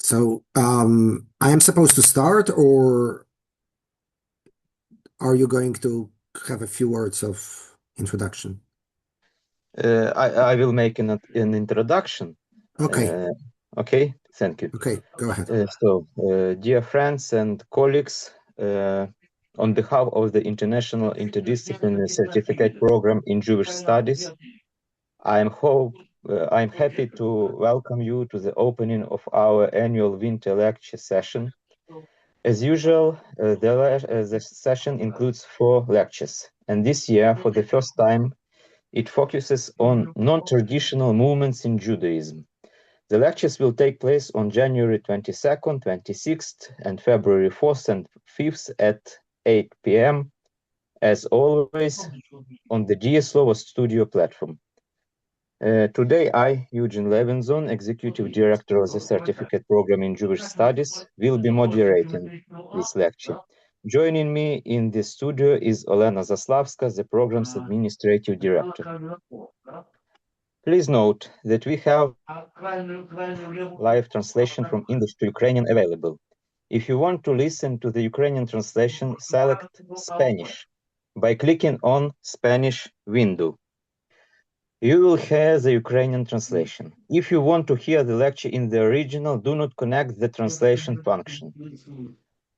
So, I am supposed to start, or are you going to have a few words of introduction? I will make an introduction. Okay. Okay, thank you. Okay, go ahead. Dear friends and colleagues, on behalf of the International Interdisciplinary Certificate Program in Jewish Studies, I'm happy to welcome you to the opening of our annual winter lecture session. As usual, the session includes 4 lectures, and this year, for the first time, it focuses on non-traditional movements in Judaism. The lectures will take place on January 22nd, 26th, and February 4th and 5th at 8 p.m., as always, on the DSLO Studio platform. Today, I, Eugene Levinson, Executive Director of the Certificate Program in Jewish Studies, will be moderating this lecture. Joining me in the studio is Olena Zaslavska, the program's Administrative Director. Please note that we have live translation from English to Ukrainian available. If you want to listen to the Ukrainian translation, select Spanish by clicking on Spanish window. You will hear the Ukrainian translation. If you want to hear the lecture in the original, do not connect the translation function.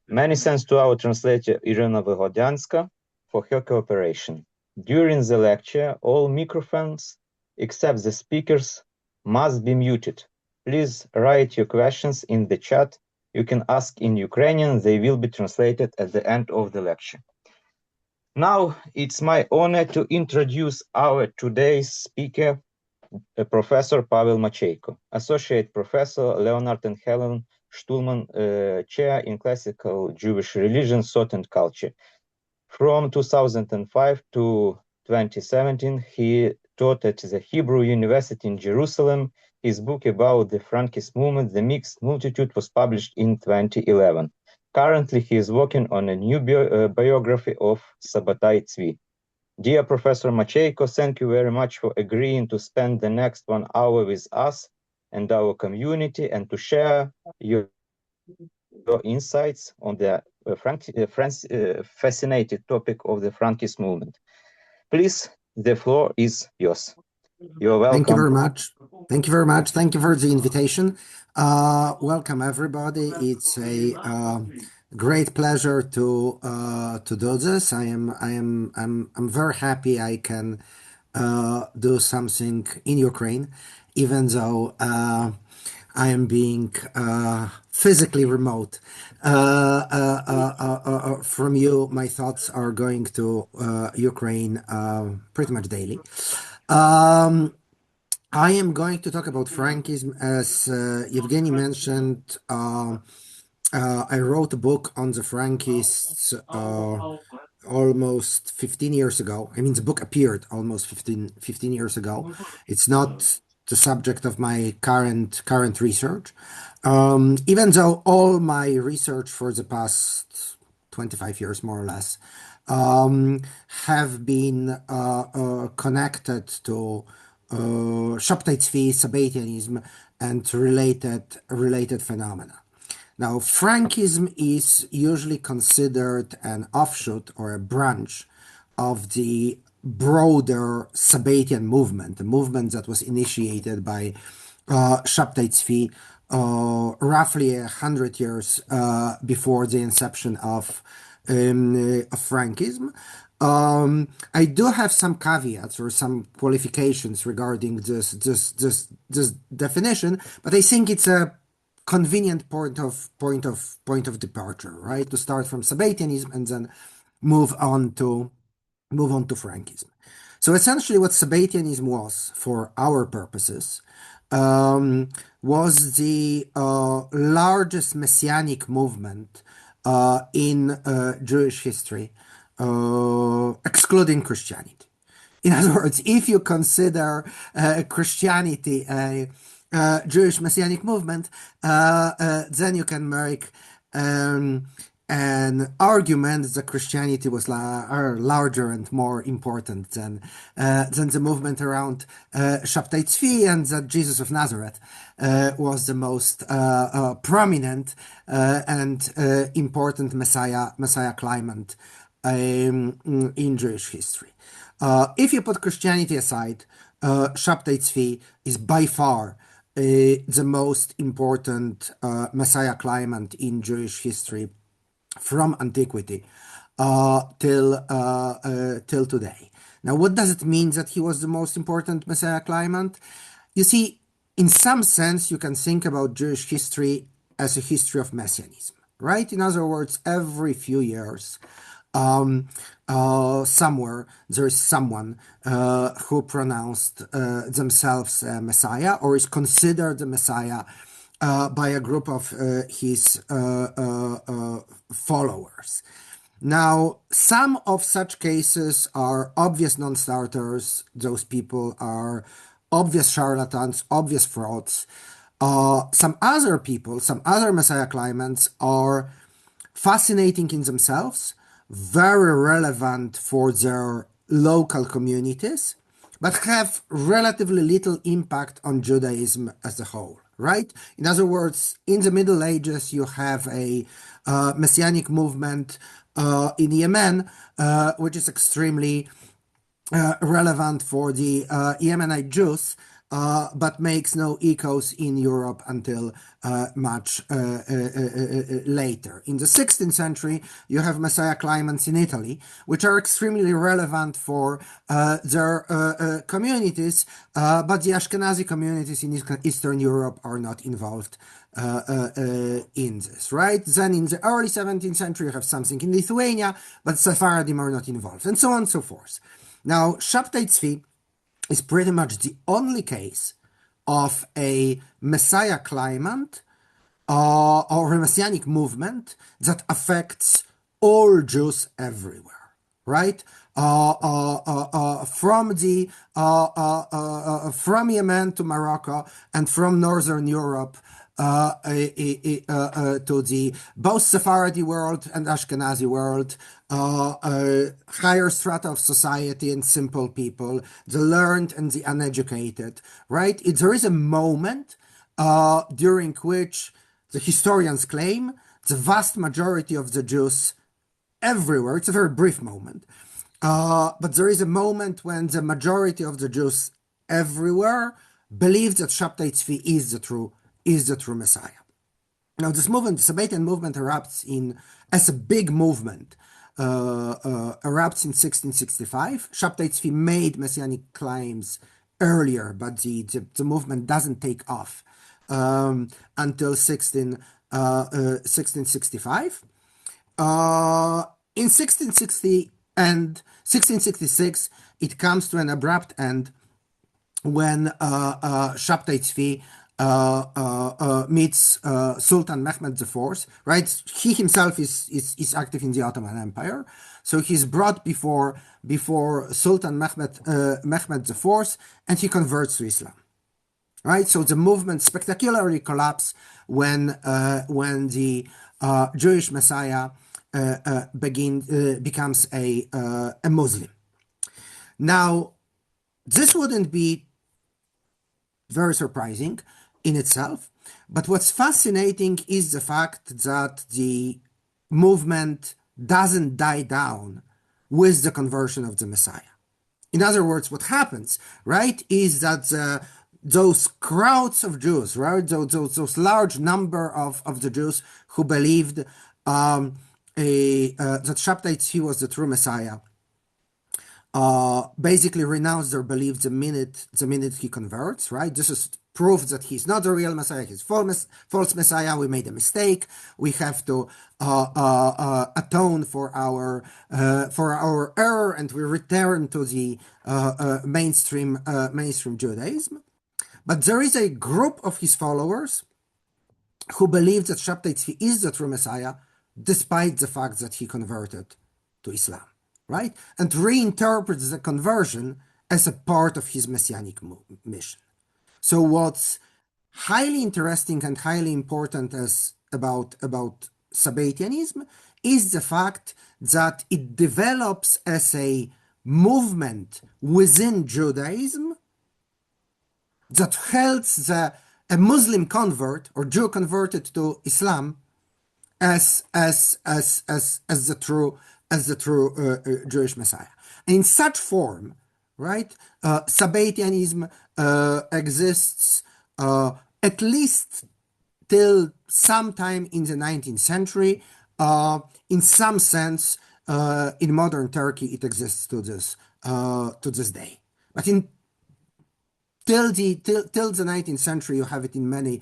Many thanks to our translator Irina Vygodyanska for her cooperation. During the lecture, all microphones except the speakers must be muted. Please write your questions in the chat. You can ask in Ukrainian. They will be translated at the end of the lecture. Now, it's my honor to introduce our today's speaker, Professor Pavlo Macheyko, Associate Professor Leonard and Helen Stulman Chair in Classical Jewish Religion, Thought and Culture. From 2005 to 2017, he taught at the Hebrew University in Jerusalem. His book about the Frankist movement, The Mixed Multitude, was published in 2011. Currently, he is working on a new biography of Sabbataya Цві. Dear Professor Macheyko, thank you very much for agreeing to spend the next 1 hour with us and our community and to share your insights on the fascinating topic of the Frankist movement. Please, the floor is yours. You're welcome. Thank you very much. Thank you very much. Thank you for the invitation. Welcome everybody. It's a great pleasure to do this. I'm very happy I can do something in Ukraine, even though I am being physically remote from you. My thoughts are going to Ukraine pretty much daily. I am going to talk about Frankism. As Evgeny mentioned, I wrote a book on the Frankists almost 15 years ago. I mean, the book appeared almost 15 years ago. It's not the subject of my current research, even though all my research for the past 25 years, more or less, have been connected to Shabbatai Tzvi, Sabbatianism, and related phenomena. Now, Frankism is usually considered an offshoot or a branch of the broader Sabbatian movement, the movement that was initiated by Shabbatai Tzvi roughly 100 years before the inception of Frankism. I do have some caveats or some qualifications regarding this definition, but I think it's a convenient point of departure, right? To start from Sabbatianism and then move on to Frankism. So essentially, what Sabbatianism was, for our purposes, was the largest messianic movement in Jewish history, excluding Christianity. In other words, if you consider Christianity a Jewish messianic movement, then you can make a an argument that Christianity was larger and more important than the movement around Shabbatai Tzvi, and that Jesus of Nazareth was the most prominent and important Messiah claimant in Jewish history. If you put Christianity aside, Shabbatai Tzvi is by far the most important Messiah claimant in Jewish history from antiquity till today. Now, what does it mean that he was the most important Messiah claimant? You see, in some sense, you can think about Jewish history as a history of messianism, right? In other words, every few years, somewhere there is someone who pronounced themselves a Messiah or is considered a Messiah by a group of his followers. Now, some of such cases are obvious non-starters. Those people are obvious charlatans, obvious frauds. Some other people, some other Messiah claimants are fascinating in themselves, very relevant for their local communities, but have relatively little impact on Judaism as a whole. Right? In other words, in the Middle Ages, you have a messianic movement in Yemen, which is extremely relevant for the Yemenite Jews, but makes no echoes in Europe until much later. In the 16th century, you have Messiah claimants in Italy, which are extremely relevant for their communities, but the Ashkenazi communities in Eastern Europe are not involved in this, right? Then in the early 17th century, you have something in Lithuania, but Sephardim are not involved, and so on and so forth. Now, Shabbatai Tzvi is pretty much the only case of a Messiah claimant or a Messianic movement that affects all Jews everywhere, right? From Yemen to Morocco and from Northern Europe to the both Sephardi world and Ashkenazi world, higher strata of society and simple people, the learned and the uneducated, right? There is a moment during which the historians claim the vast majority of the Jews everywhere, it's a very brief moment, but there is a moment when the majority of the Jews everywhere believe that Shabbatai Tzvi is the true Messiah. Now, this movement, the Sabbatian movement, erupts as a big movement, erupts in 1665. Shabbatai Tzvi made messianic claims earlier, but the movement doesn't take off until 1665. In 1660 and 1666, it comes to an abrupt end when Shabbatai Tzvi meets Sultan Mehmed IV, right? He himself is active in the Ottoman Empire, so he's brought before Sultan Mehmed IV, and he converts to Islam, right? So the movement spectacularly collapses when the Jewish Messiah becomes a Muslim. Now, this wouldn't be very surprising in itself, but what's fascinating is the fact that the movement doesn't die down with the conversion of the Messiah. In other words, what happens, right, is that those crowds of Jews, right, those large number of the Jews who believed that Shabbatai Tzvi was the true Messiah, basically renounce their belief the minute he converts, right? This is proof that he's not the real Messiah, he's false Messiah, we made a mistake, we have to atone for our error, and we return to the mainstream Judaism. But there is a group of his followers who believe that Shabbatai Tzvi is the true Messiah, despite the fact that he converted to Islam, right? And reinterprets the conversion as a part of his messianic mission. So what's highly interesting and highly important about Sabbatianism is the fact that it develops as a movement within Judaism that holds a Muslim convert or Jew converted to Islam as the true Jewish Messiah. And in such form, right, Sabbatianism exists at least till sometime in the 19th century. In some sense, in modern Turkey, it exists to this day. But till the 19th century, you have it in many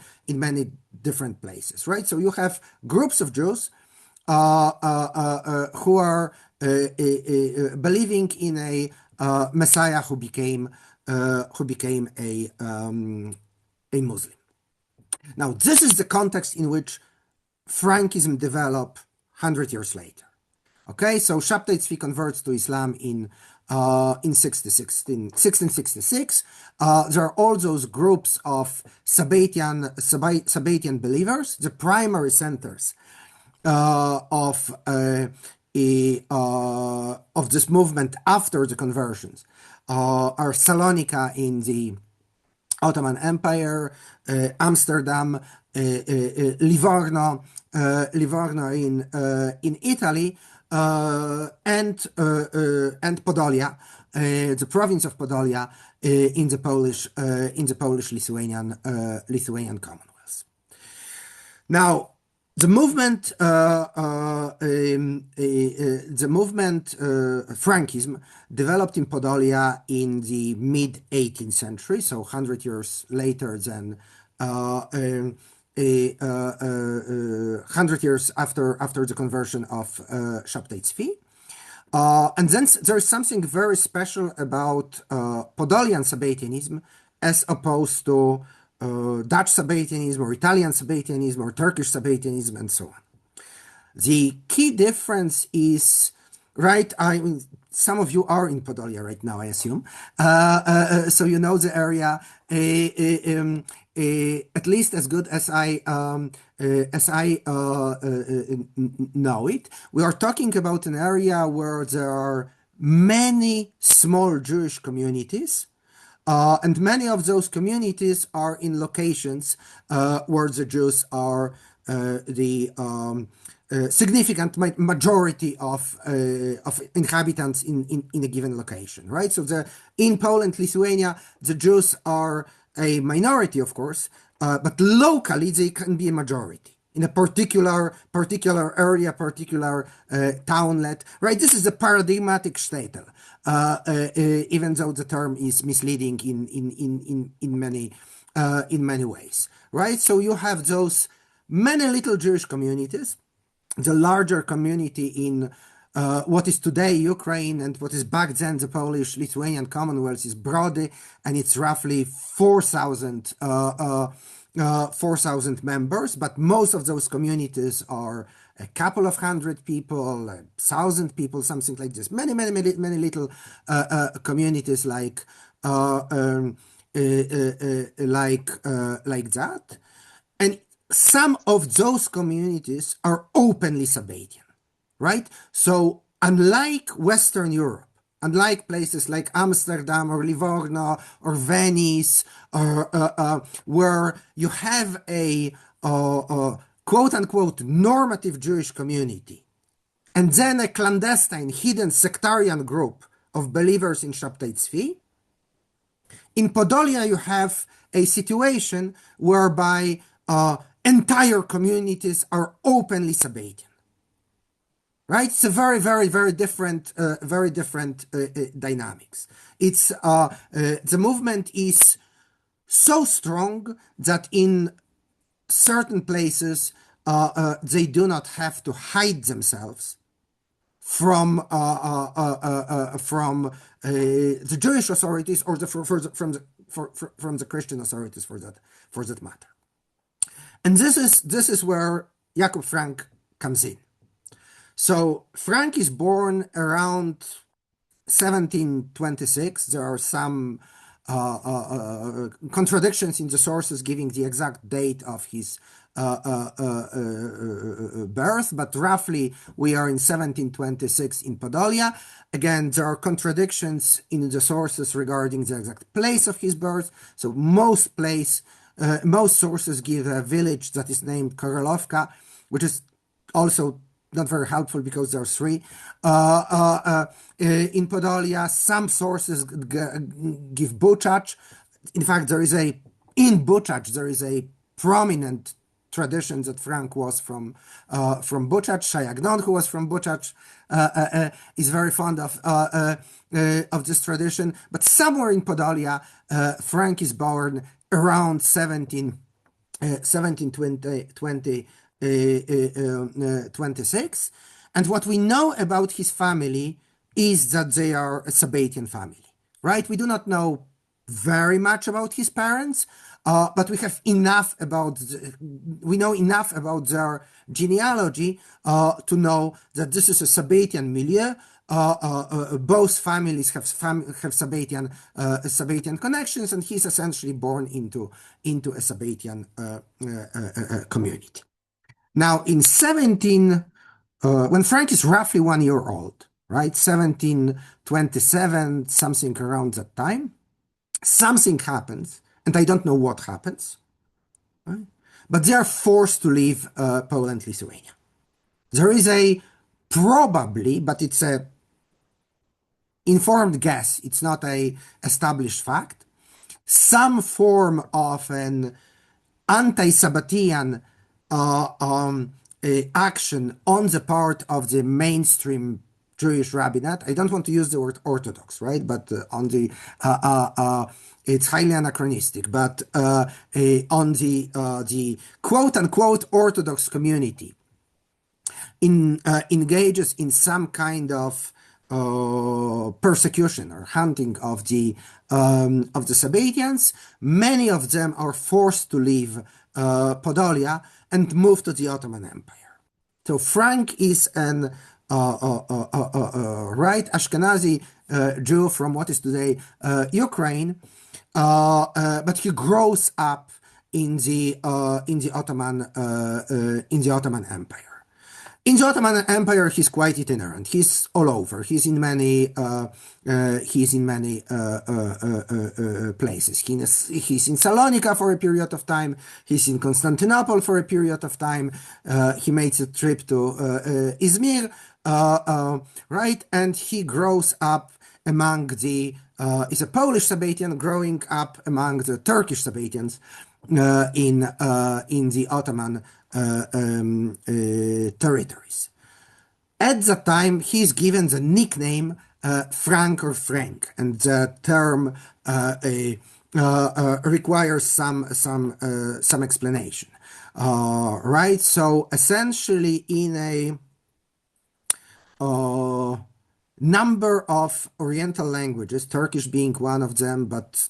different places, right? So you have groups of Jews who are believing in a Messiah who became a Muslim. Now, this is the context in which Frankism developed 100 years later. Okay, so Shabtai Tzvi converts to Islam in 1666. There are all those groups of Sabbatian believers, the primary centers of this movement after the conversions are Salonika in the Ottoman Empire, Amsterdam, Livorno in Italy, and Podolia, the province of Podolia in the Polish-Lithuanian Commonwealth. Now, the movement Frankism developed in Podolia in the mid 18th century, so 100 years later than 100 years after the conversion of Shabtai Tzvi. And then there's something very special about Podolian Sabbatianism as opposed to Dutch Sabbatianism or Italian Sabbatianism or Turkish Sabbatianism and so on. The key difference is, right, I mean, some of you are in Podolia right now, I assume, so you know the area at least as good as I know it. We are talking about an area where there are many small Jewish communities, and many of those communities are in locations where the Jews are the significant majority of inhabitants in a given location, right? So in Poland, Lithuania, the Jews are a minority, of course, but locally they can be a majority in a particular area, particular townlet, right? This is the paradigmatic shtetl, even though the term is misleading in many ways, right? So you have those many little Jewish communities. The larger community in what is today Ukraine and what is back then the Polish-Lithuanian Commonwealth is Brody, and it's roughly 4,000 members, but most of those communities are a couple of hundred people, 1,000 people, something like this. Many little communities like that, and some of those communities are openly Sabbatian, right? So unlike Western Europe, unlike places like Amsterdam or Livorno or Venice, or where you have a quote-unquote normative Jewish community, and then a clandestine, hidden sectarian group of believers in Shabtai Tzvi, in Podolia you have a situation whereby entire communities are openly Sabbatian, right? It's a very different dynamics. It's the movement is so strong that in certain places they do not have to hide themselves from the Jewish authorities or from the Christian authorities for that matter. And this is where Jakub Frank comes in. So Frank is born around 1726. There are some contradictions in the sources giving the exact date of his birth, but roughly we are in 1726 in Podolia. Again, there are contradictions in the sources regarding the exact place of his birth. So most sources give a village that is named Korolovka, which is also not very helpful because there are three in Podolia. Some sources give Buchach. In fact, in Buchach there is a prominent tradition that Frank was from Buchach. Shayagnon, who was from Buchach, is very fond of this tradition. But somewhere in Podolia, Frank is born around 1726. And what we know about his family is that they are a Sabbatian family, right? We do not know very much about his parents, but we know enough about their genealogy to know that this is a Sabbatian milieu. Both families have Sabbatian connections, and he's essentially born into a Sabbatian community. Now, when Frank is roughly 1 year old, right, 1727, something around that time, something happens, and I don't know what happens, right? But they are forced to leave Poland, Lithuania. There is probably, but it's a informed guess, it's not a established fact, some form of an anti-Sabbatian action on the part of the mainstream Jewish rabbinate. I don't want to use the word Orthodox, right? But it's highly anachronistic. But on the quote-unquote Orthodox community engages in some kind of persecution or hunting of the Sabbatians. Many of them are forced to leave Podolia and move to the Ottoman Empire. So Frank is an right Ashkenazi Jew from what is today Ukraine, but he grows up in the Ottoman Empire. In the Ottoman Empire, he's quite itinerant. He's all over. He's in many places. He's in Salonika for a period of time. He's in Constantinople for a period of time. He makes a trip to Izmir, right? And he grows up among he's a Polish Sabbatian growing up among the Turkish Sabbatians in the Ottoman territories. At that time, he's given the nickname Frank or Frank, and the term requires some explanation. Right? So essentially, in a number of Oriental languages, Turkish being one of them, but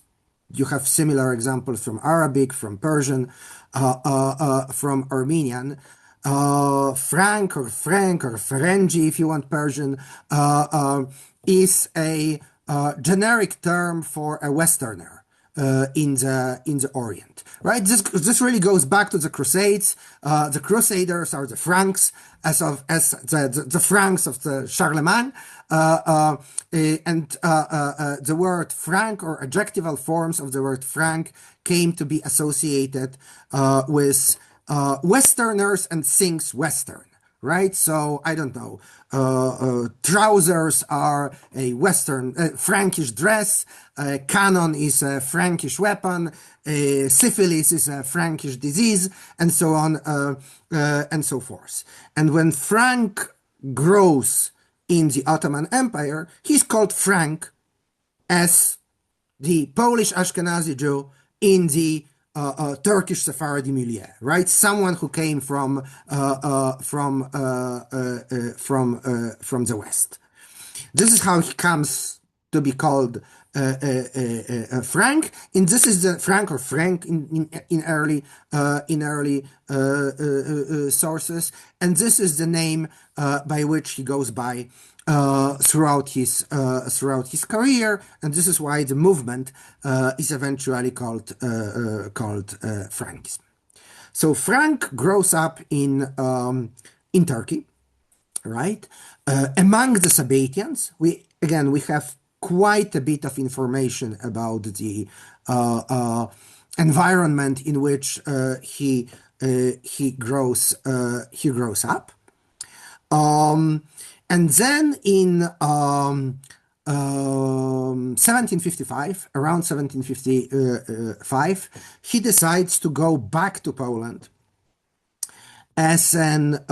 you have similar examples from Arabic, from Persian, from Armenian. Frank or Ferengi, if you want Persian, is a generic term for a Westerner in the Orient. Right? This really goes back to the Crusades. The Crusaders are the Franks, as the Franks of the Charlemagne, and the word Frank or adjectival forms of the word Frank came to be associated with Westerners and things Western. Right? So, I don't know, trousers are a Western, Frankish dress, cannon is a Frankish weapon, syphilis is a Frankish disease, and so on, and so forth. And when Frank grows in the Ottoman Empire, he's called Frank as the Polish Ashkenazi Jew in the Turkish Sephardi milieu, right? Someone who came from the West. This is how he comes to be called Frank, and this is the Frank or Frank in early sources, and this is the name by which he goes by throughout his career, and this is why the movement is eventually called Frankism. So Frank grows up in Turkey, right? Among the Sabbatians, we have quite a bit of information about the environment in which he grows up, and then in 1755, around 1755, he decides to go back to Poland as an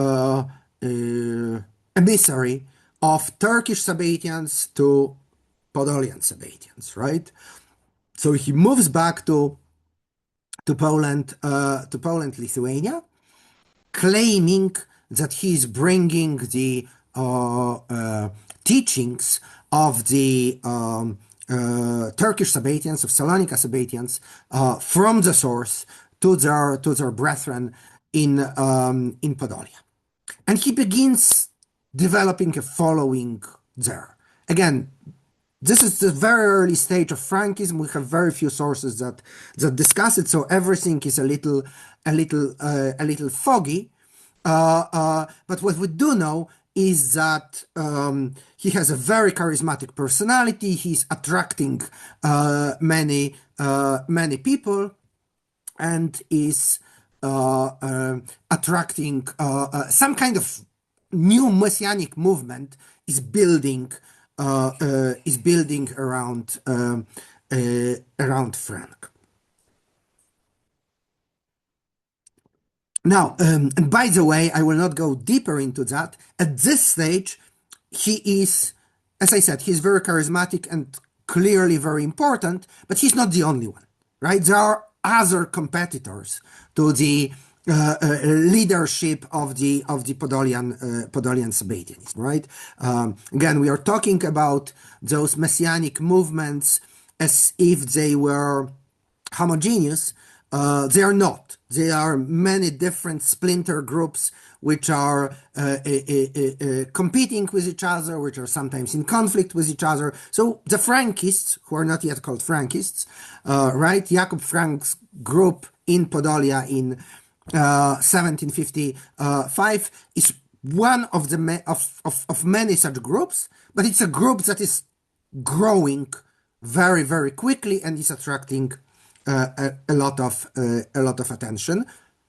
emissary of Turkish Sabbatians to Podolian Sabbatians, right? So he moves back to Poland, Lithuania, claiming that he's bringing the teachings of the Turkish Sabbatians, of Salonika Sabbatians, from the source to their brethren in Podolia, and he begins developing a following there. Again, this is the very early stage of Frankism. We have very few sources that discuss it, so everything is a little foggy. But what we do know is that he has a very charismatic personality. He's attracting many people, and is attracting some kind of new messianic movement is building around Frank. Now, and by the way, I will not go deeper into that. At this stage, he is, as I said, he's very charismatic and clearly very important, but he's not the only one, right? There are other competitors to the leadership of the Podolian Sabbatianism, right? Again, we are talking about those messianic movements as if they were homogeneous. They are not. There are many different splinter groups which are competing with each other, which are sometimes in conflict with each other. So the Frankists, who are not yet called Frankists, right? Jakub Frank's group in Podolia in 1755 is one of the of many such groups, but it's a group that is growing very, very quickly and is attracting a lot of attention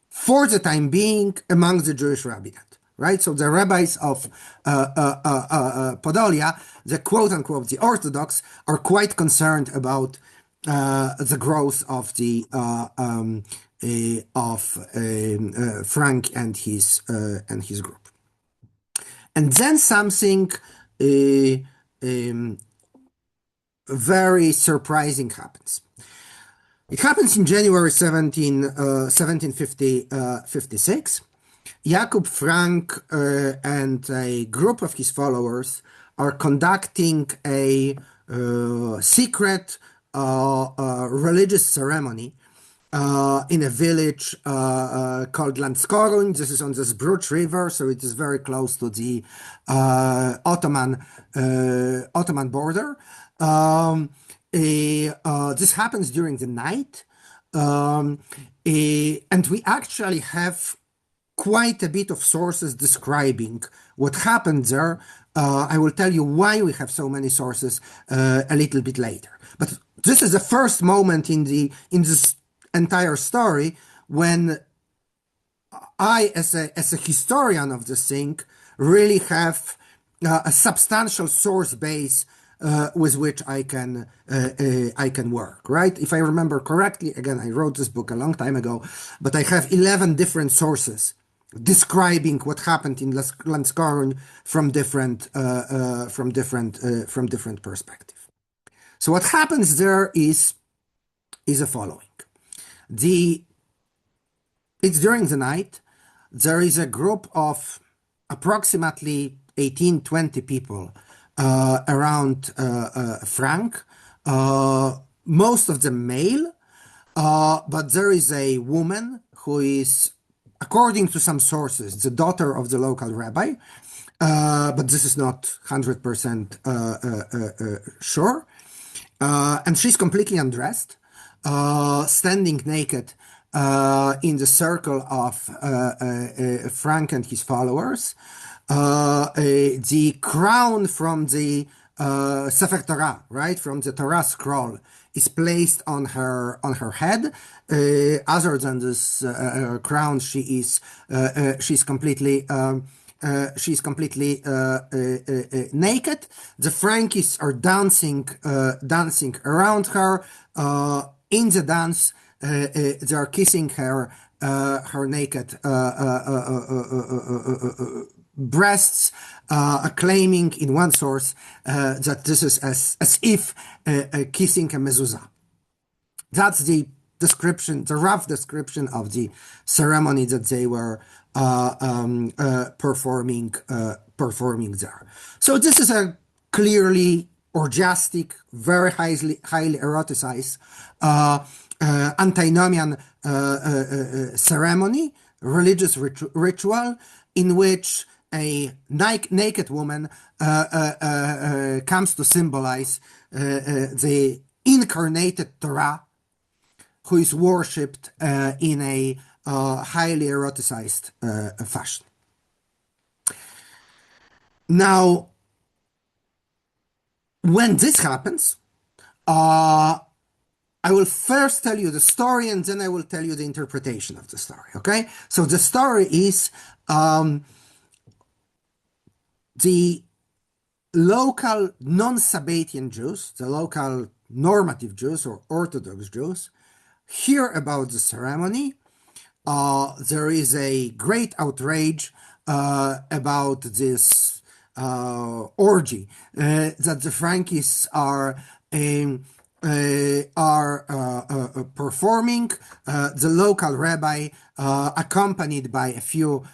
for the time being among the Jewish rabbinate, right? So the rabbis of Podolia, the quote unquote the Orthodox, are quite concerned about the growth of the Frank and his group. And then something very surprising happens. It happens in January 1756. Jakub Frank and a group of his followers are conducting a secret religious ceremony in a village called Landskorun. This is on the Zbruch River, so it is very close to the Ottoman border. This happens during the night, and we actually have quite a bit of sources describing what happened there. I will tell you why we have so many sources a little bit later. But this is the first moment in this entire story when I, as a historian of this thing, really have a substantial source base with which I can work, right? If I remember correctly, again, I wrote this book a long time ago, but I have 11 different sources describing what happened in Landskorun from different perspectives. So what happens there is the following. It's during the night. There is a group of approximately 18-20 people around Frank, most of them male, but there is a woman who is, according to some sources, the daughter of the local rabbi, but this is not 100% sure. And she's completely undressed, standing naked in the circle of Frank and his followers. The crown from the Sefer Torah, right, from the Torah scroll, is placed on her head. Other than this crown, she's completely naked. The Frankists are dancing around her. In the dance, they are kissing her naked breasts, claiming in one source that this is as if kissing a mezuzah. That's the description, the rough description of the ceremony that they were performing there. So this is a clearly orgiastic, very highly eroticized antinomian ceremony, religious ritual, in which a naked woman comes to symbolize the incarnated Torah, who is worshipped in a highly eroticized fashion. Now, when this happens, I will first tell you the story, and then I will tell you the interpretation of the story, okay? So the story is the local non-Sabbatian Jews, the local normative Jews or Orthodox Jews, hear about the ceremony. There is a great outrage about this orgy that the Frankists are performing. The local rabbi, accompanied by a few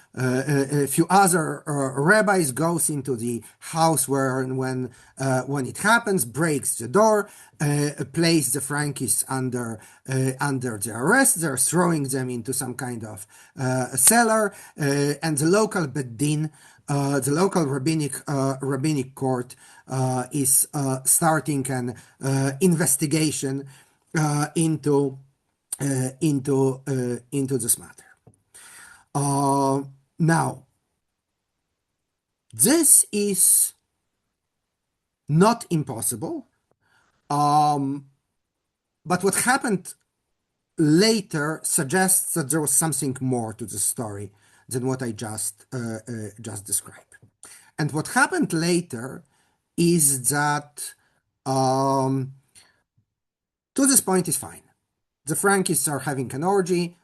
other rabbis, goes into the house when it happens, breaks the door, place the Frankists under the arrest. They're throwing them into some kind of cellar, and the local beddin, the local rabbinic court, is starting an investigation into this matter. Now, this is not impossible, but what happened later suggests that there was something more to the story than what I just described. And what happened later is that to this point is fine. The Frankists are having an orgy.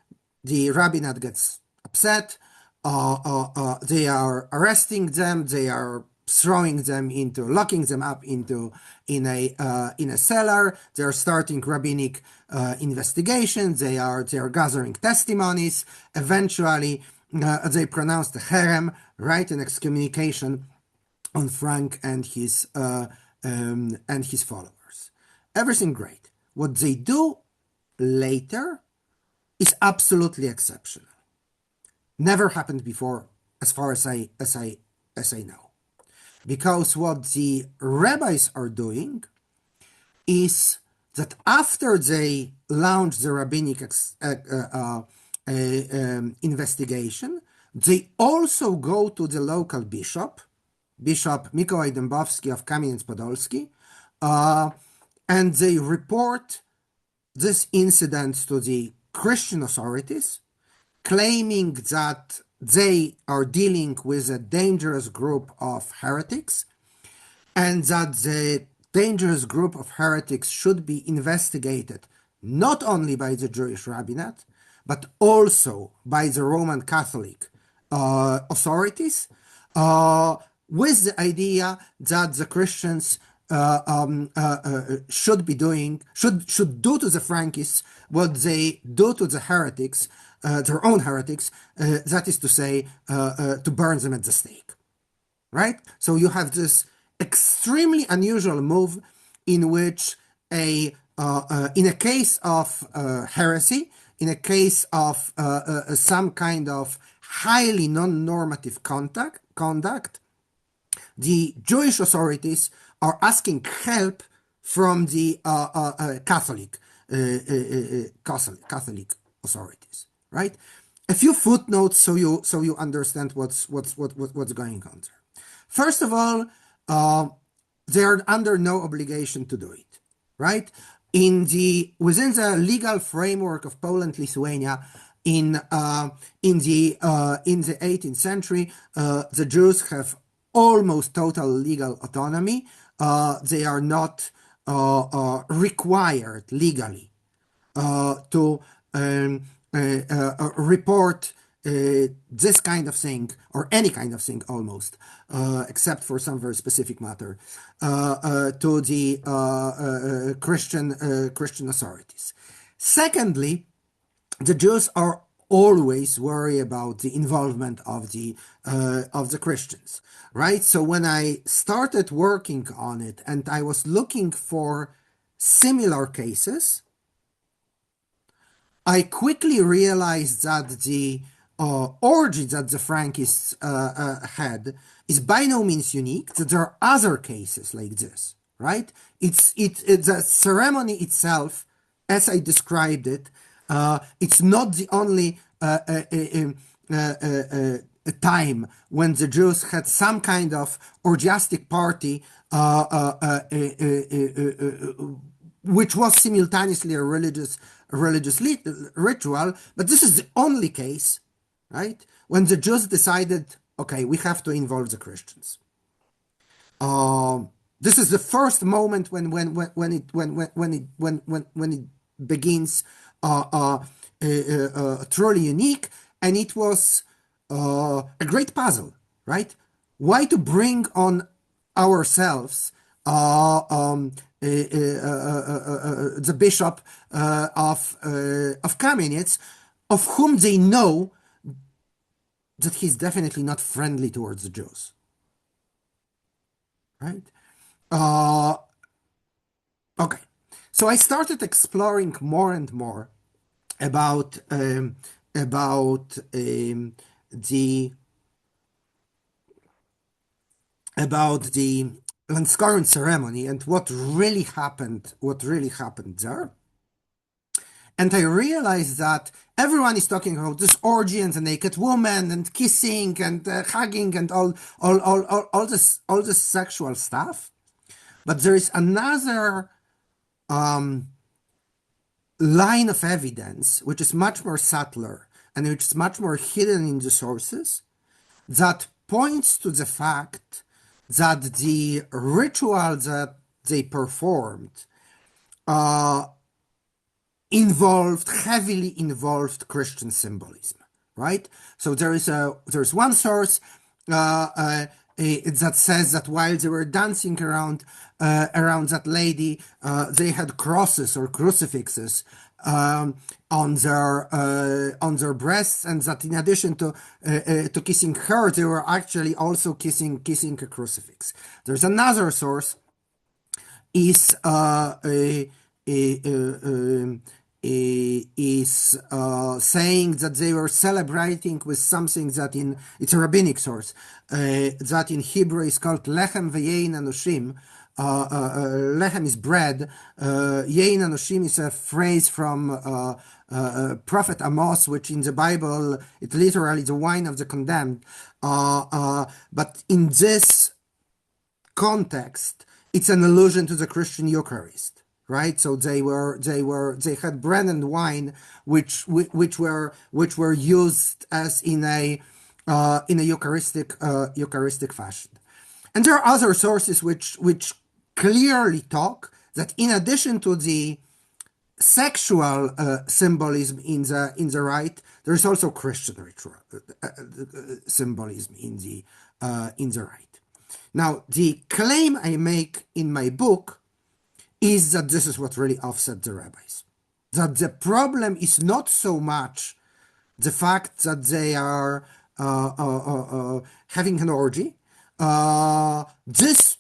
The rabbinate gets upset. They are arresting them. They are locking them up in a cellar. They are starting rabbinic investigations. They are gathering testimonies. Eventually, they pronounce the herem, right, an excommunication on Frank and his followers. Everything great. What they do later is absolutely exceptional. Never happened before, as far as I know. Because what the rabbis are doing is that after they launch the rabbinic investigation, they also go to the local Bishop Mikołaj Dębowski of Kam'янці-Подільському, and they report this incident to the Christian authorities, claiming that they are dealing with a dangerous group of heretics, and that the dangerous group of heretics should be investigated not only by the Jewish rabbinate, but also by the Roman Catholic authorities, with the idea that the Christians should do to the Frankists what they do to the heretics, their own heretics, that is to say, to burn them at the stake. Right? So you have this extremely unusual move in which in a case of heresy, in a case of some kind of highly non-normative conduct, the Jewish authorities are asking help from the Catholic authorities, right? A few footnotes so you understand what's going on there. First of all, they are under no obligation to do it, right? Within the legal framework of Poland-Lithuania, in the 18th century, the Jews have almost total legal autonomy. They are not required legally to report this kind of thing, or any kind of thing almost, except for some very specific matter, to the Christian authorities. Secondly, the Jews are always worried about the involvement of the Christians, right? So when I started working on it and I was looking for similar cases, I quickly realized that the orgy that the Frankists had is by no means unique, that there are other cases like this, right? It's the ceremony itself, as I described it, it's not the only time when the Jews had some kind of orgiastic party which was simultaneously a religious ritual, but this is the only case, right, when the Jews decided, okay, we have to involve the Christians. This is the first moment when it begins truly unique, and it was a great puzzle, right? Why to bring on ourselves the bishop of Kam'янець, of whom they know that he's definitely not friendly towards the Jews, right? Okay, so I started exploring more and more about the Landskarn ceremony and what really happened there. And I realized that everyone is talking about this orgy and the naked woman and kissing and hugging and all this sexual stuff. But there is another line of evidence which is much more subtler and which is much more hidden in the sources, that points to the fact that the ritual that they performed heavily involved Christian symbolism, right? So there's one source that says that while they were dancing around that lady, they had crosses or crucifixes on their breasts, and that in addition to kissing her, they were actually also kissing a crucifix. There's another source is saying that they were celebrating with something that it's a rabbinic source, that in Hebrew is called lechem v'yein anushim. Lechem is bread. Yein anushim is a phrase from Prophet Amos, which in the Bible, it literally is the wine of the condemned. But in this context, it's an allusion to the Christian Eucharist, right? So they had bread and wine, which were used as in a Eucharistic fashion. And there are other sources which clearly talk that in addition to the sexual symbolism in the rite, there is also Christian ritual symbolism in the rite. Now, the claim I make in my book is that this is what really offset the rabbis. That the problem is not so much the fact that they are having an orgy. This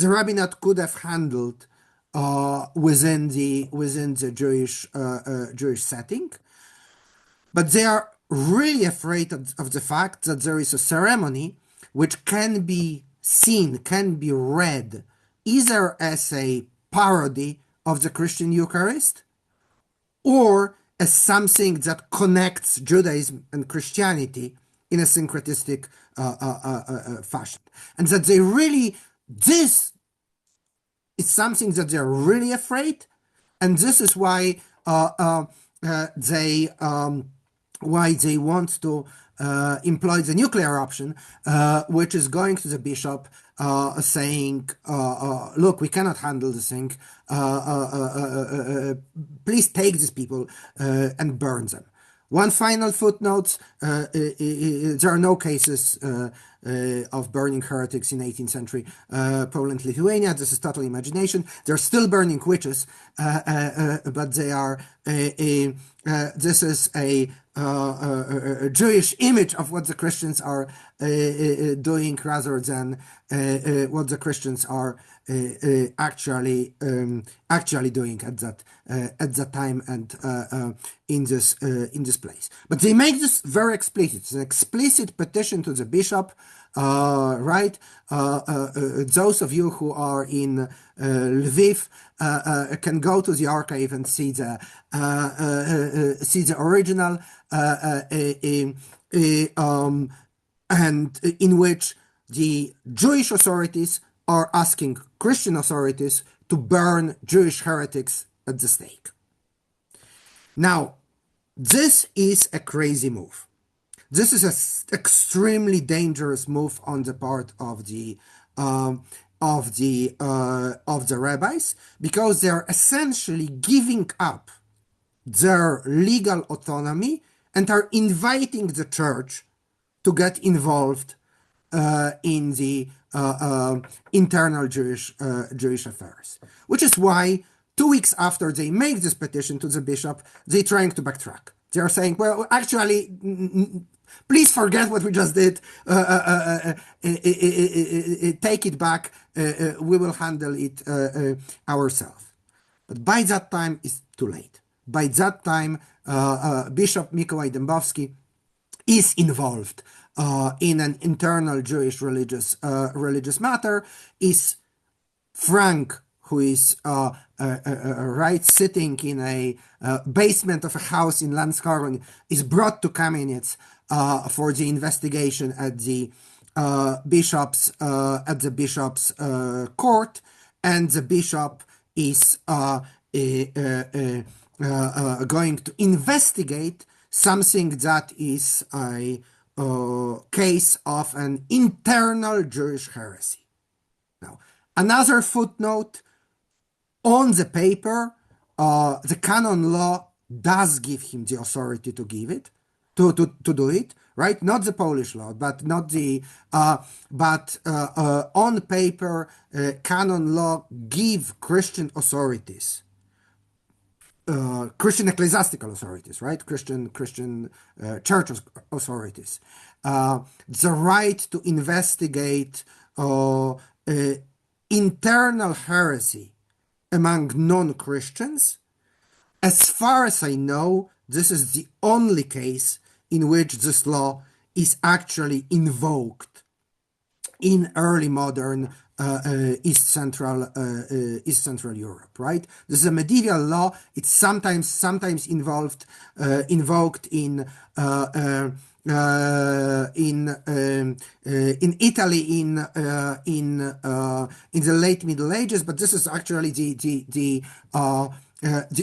the rabbinate could have handled within the Jewish setting, but they are really afraid of the fact that there is a ceremony which can be seen, can be read, either as a parody of the Christian Eucharist or as something that connects Judaism and Christianity in a syncretistic fashion. And that they really, this is something that they're really afraid, and this is why they want to employ the nuclear option, which is going to the bishop saying, look, we cannot handle this thing, please take these people and burn them. One final footnote, there are no cases of burning heretics in 18th century Poland, Lithuania. This is total imagination. They're still burning witches, but they are this is a Jewish image of what the Christians are doing rather than what the Christians are actually doing at that time and in this place. But they make this very explicit. It's an explicit petition to the bishop, right? Those of you who are in Lviv can go to the archive and see the original, and in which the Jewish authorities are asking Christian authorities to burn Jewish heretics at the stake. Now, this is a crazy move. This is an extremely dangerous move on the part of the rabbis, because they are essentially giving up their legal autonomy and are inviting the church to get involved in the internal Jewish affairs, which is why 2 weeks after they make this petition to the bishop, they're trying to backtrack. They are saying, well, actually, please forget what we just did. Take it back. We will handle it ourselves. But by that time, it's too late. By that time, Bishop Mikołaj Dębowski is involved in an internal Jewish religious matter. Is Frank, who is right sitting in a basement of a house in Landskarven, is brought to Kam'янець for the investigation at the bishop's court, and the bishop is going to investigate something that is a case of an internal Jewish heresy. Now, another footnote. On the paper, the canon law does give him the authority to give it, to do it, right? Not the Polish law, but not the, on paper, canon law give Christian authorities, Christian ecclesiastical authorities, right? Christian church authorities, the right to investigate internal heresy among non-Christians. As far as I know, this is the only case in which this law is actually invoked in early modern East Central Europe, right? This is a medieval law. It's sometimes invoked in Italy in the late Middle Ages, but this is actually the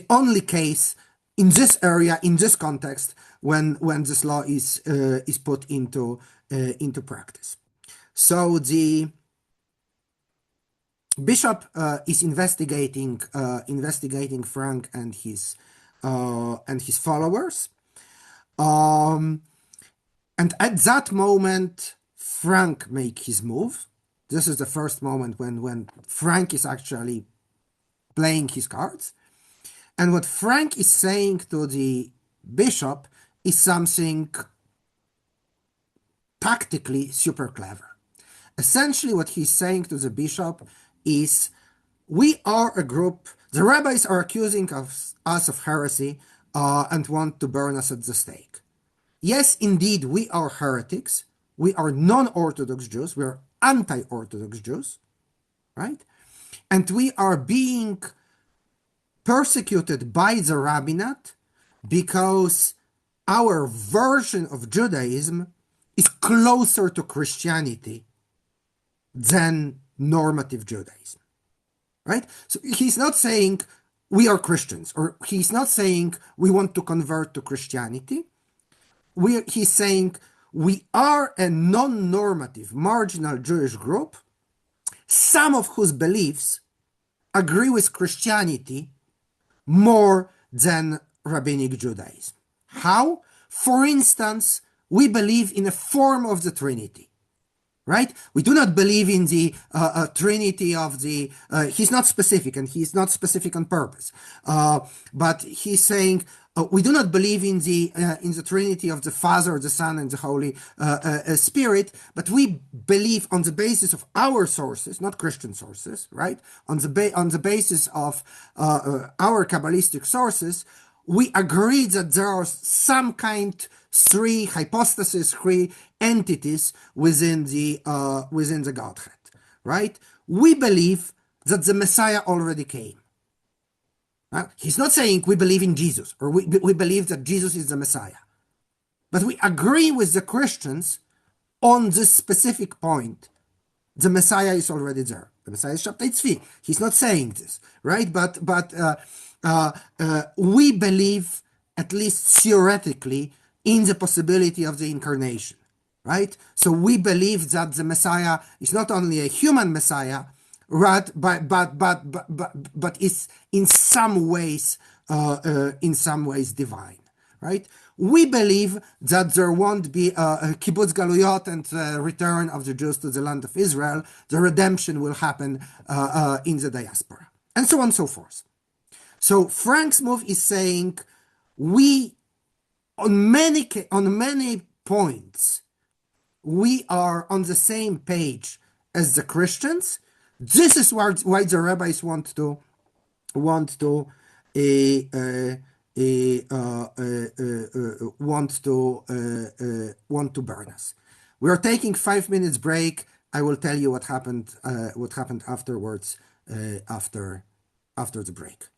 only case in this area, in this context, when this law is put into practice. So the bishop is investigating Frank and his followers. And at that moment, Frank make his move. This is the first moment when Frank is actually playing his cards. And what Frank is saying to the bishop is something tactically super clever. Essentially, what he's saying to the bishop is we are a group, the rabbis are accusing us of heresy and want to burn us at the stake. Yes, indeed, we are heretics. We are non-Orthodox Jews. We are anti-Orthodox Jews, right? And we are being persecuted by the rabbinate because our version of Judaism is closer to Christianity than normative Judaism, right? So he's not saying we are Christians, or he's not saying we want to convert to Christianity. He's saying we are a non-normative, marginal Jewish group, some of whose beliefs agree with Christianity more than rabbinic Judaism. How? For instance, we believe in a form of the Trinity, right? We do not believe in the Trinity of the, he's not specific, and he's not specific on purpose, but he's saying we do not believe in the Trinity of the Father, the Son, and the Holy Spirit, but we believe on the basis of our sources, not Christian sources, right? On the basis of our Kabbalistic sources, we agree that there are some kind three hypostases, three entities within the Godhead, right? We believe that the Messiah already came. He's not saying we believe in Jesus, or we believe that Jesus is the Messiah. But we agree with the Christians on this specific point. The Messiah is already there. The Messiah is Shabbatai Tzvi. He's not saying this, right? But we believe, at least theoretically, in the possibility of the incarnation, right? So we believe that the Messiah is not only a human Messiah, right, but is in some ways divine, right? We believe that there won't be a kibbutz galuyot and return of the Jews to the land of Israel. The redemption will happen in the diaspora, and so on and so forth. So Frank's move is saying we, on many points, we are on the same page as the Christians. This is why the rabbis want to burn us. We are taking 5 minutes break. I will tell you what happened afterwards after the break.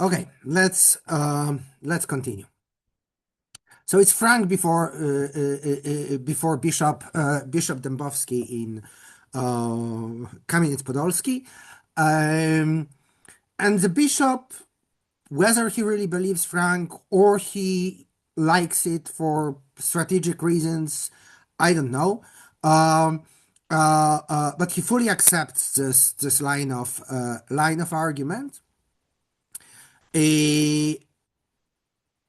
Okay, let's continue. So it's Frank before Bishop Dębowski in Kam'янці-Подільський, and the bishop, whether he really believes Frank or he likes it for strategic reasons, I don't know. But he fully accepts this line of argument,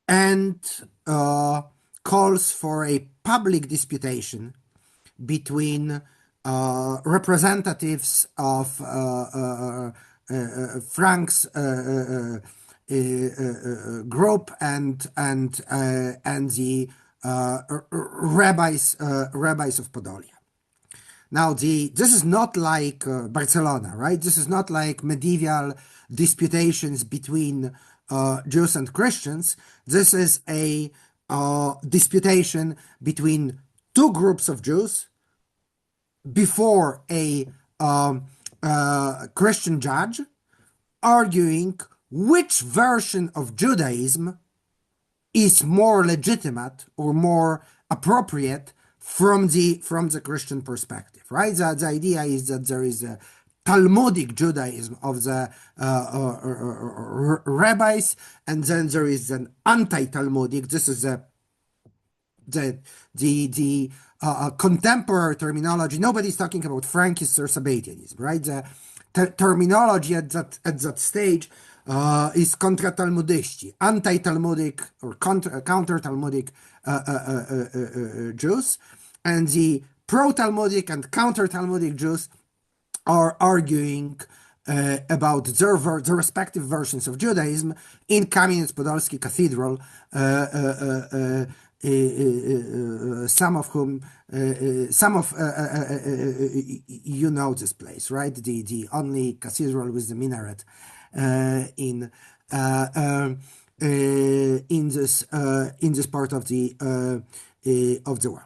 and calls for a public disputation between representatives of Frank's group and the rabbis of Podolia. Now, this is not like Barcelona, right? This is not like medieval disputations between Jews and Christians. This is a disputation between two groups of Jews before a Christian judge, arguing which version of Judaism is more legitimate or more appropriate from the Christian perspective, right? The idea is that there is a Talmudic Judaism of the rabbis, and then there is an anti-Talmudic. This is the contemporary terminology. Nobody's talking about Frankist or Sabbatianism, right? The terminology at that stage is contra-Talmudisti, anti-Talmudic or counter-Talmudic Jews, and the pro-Talmudic and counter-Talmudic Jews are arguing about their respective versions of Judaism in Kam'янці-Подільський Cathedral, some of you know this place, right? The only cathedral with the minaret in this part of the world.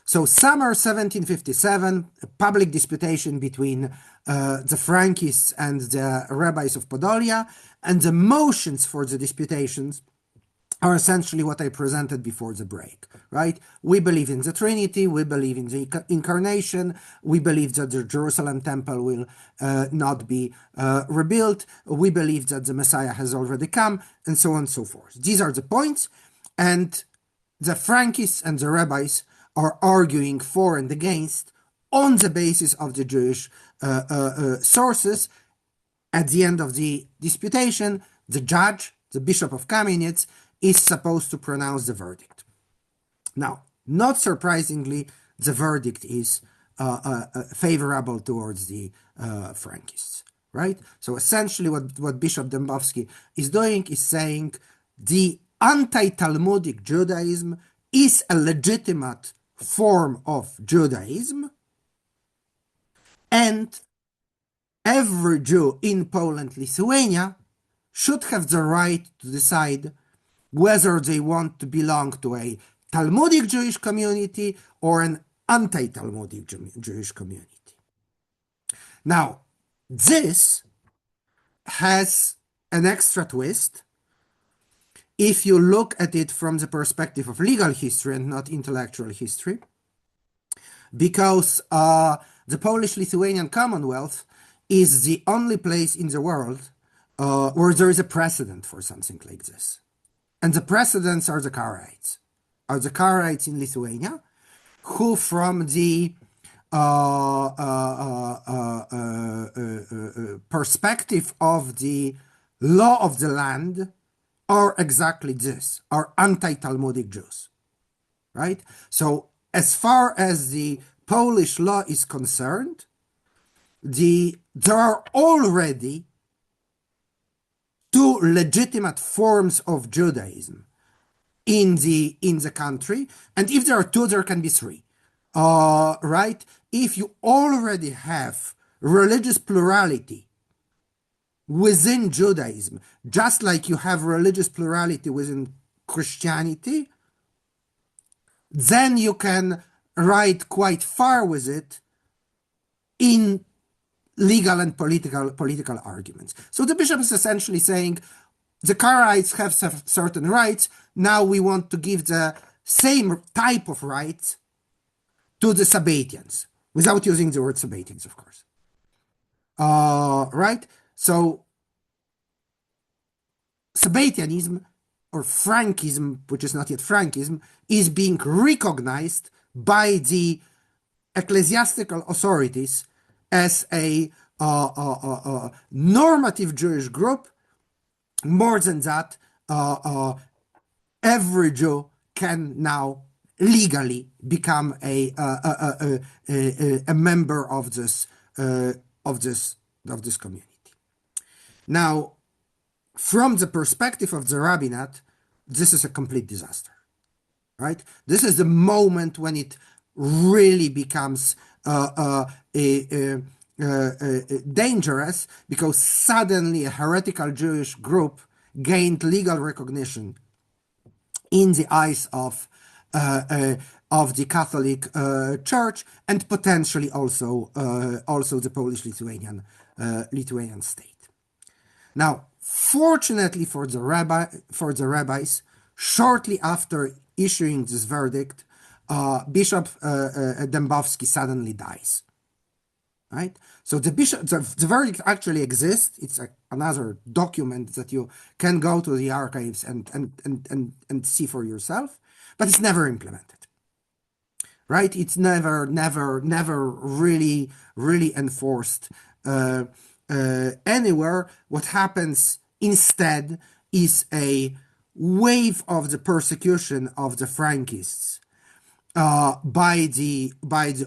So summer 1757, a public disputation between the Frankists and the rabbis of Podolia, and the motions for the disputations are essentially what I presented before the break, right? We believe in the Trinity, we believe in the Incarnation, we believe that the Jerusalem temple will not be rebuilt, we believe that the Messiah has already come, and so on and so forth. These are the points, and the Frankists and the rabbis are arguing for and against on the basis of the Jewish sources. At the end of the disputation, the judge, the Bishop of Kam'янець, is supposed to pronounce the verdict. Now, not surprisingly, the verdict is favorable towards the Frankists, right? So essentially what Bishop Dębowski is doing is saying the anti-Talmudic Judaism is a legitimate form of Judaism, and every Jew in Poland, Lithuania should have the right to decide whether they want to belong to a Talmudic Jewish community or an anti-Talmudic Jewish community. Now, this has an extra twist if you look at it from the perspective of legal history and not intellectual history, because the Polish-Lithuanian Commonwealth is the only place in the world where there is a precedent for something like this. And the precedents are the Karaites. Are the Karaites in Lithuania, who from the perspective of the law of the land are exactly this, are anti-Talmudic Jews, right? So as far as the Polish law is concerned, there are already two legitimate forms of Judaism in the country, and if there are two, there can be three, right? If you already have religious plurality within Judaism, just like you have religious plurality within Christianity, then you can ride quite far with it in legal and political arguments. So the bishop is essentially saying, the Karaites have certain rights. Now we want to give the same type of rights to the Sabbatians, without using the word Sabbatians, of course. Right? So Sabbatianism, or Frankism, which is not yet Frankism, is being recognized by the ecclesiastical authorities as a normative Jewish group. More than that, every Jew can now legally become a member of this community. Now, from the perspective of the rabbinate, this is a complete disaster, right? This is the moment when it really becomes dangerous, because suddenly a heretical Jewish group gained legal recognition in the eyes of the Catholic Church, and potentially also the Polish-Lithuanian state. Now, fortunately for the rabbis, shortly after issuing this verdict, Bishop Dębowski suddenly dies. Right? So the verdict actually exists. It's another document that you can go to the archives and see for yourself, but it's never implemented. Right? It's never really enforced anywhere. What happens instead is a wave of the persecution of the Frankists by the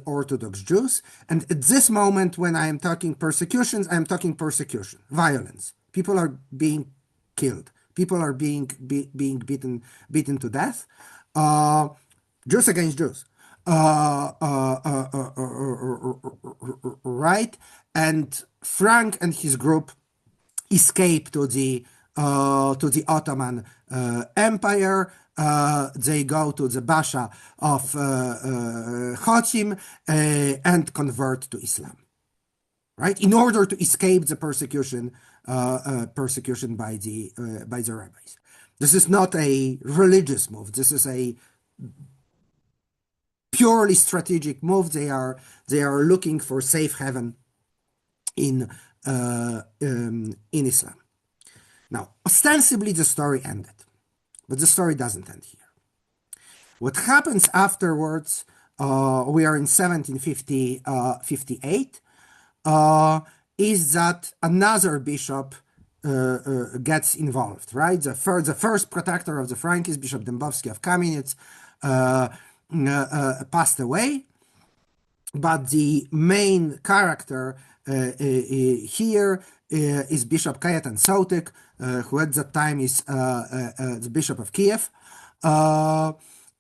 Orthodox Jews. And at this moment, when I am talking persecutions, I am talking persecution, violence. People are being killed. People are being beaten to death. Jews against Jews. Right? And Frank and his group escape to the Ottoman Empire. They go to the Basha of Chochim and convert to Islam, right? In order to escape the persecution by the rabbis. This is not a religious move. This is a purely strategic move. They are looking for safe haven in Islam. Now, ostensibly, the story ended. But the story doesn't end here. What happens afterwards, we are in 1758, is that another bishop gets involved, right? The first protector of the Frankists, Bishop Dębowski of Kam'янець, passed away. But the main character here is Bishop Kajetan Sotyk, who at that time is the Bishop of Kiev,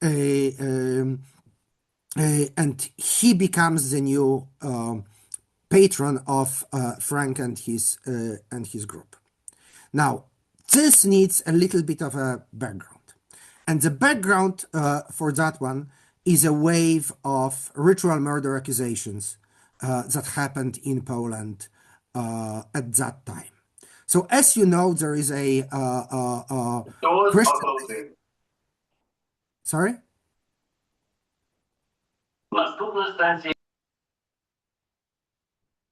and he becomes the new patron of Frank and his group. Now, this needs a little bit of a background, and the background for that one is a wave of ritual murder accusations that happened in Poland at that time. So, as you know, there is a Christian... Sorry?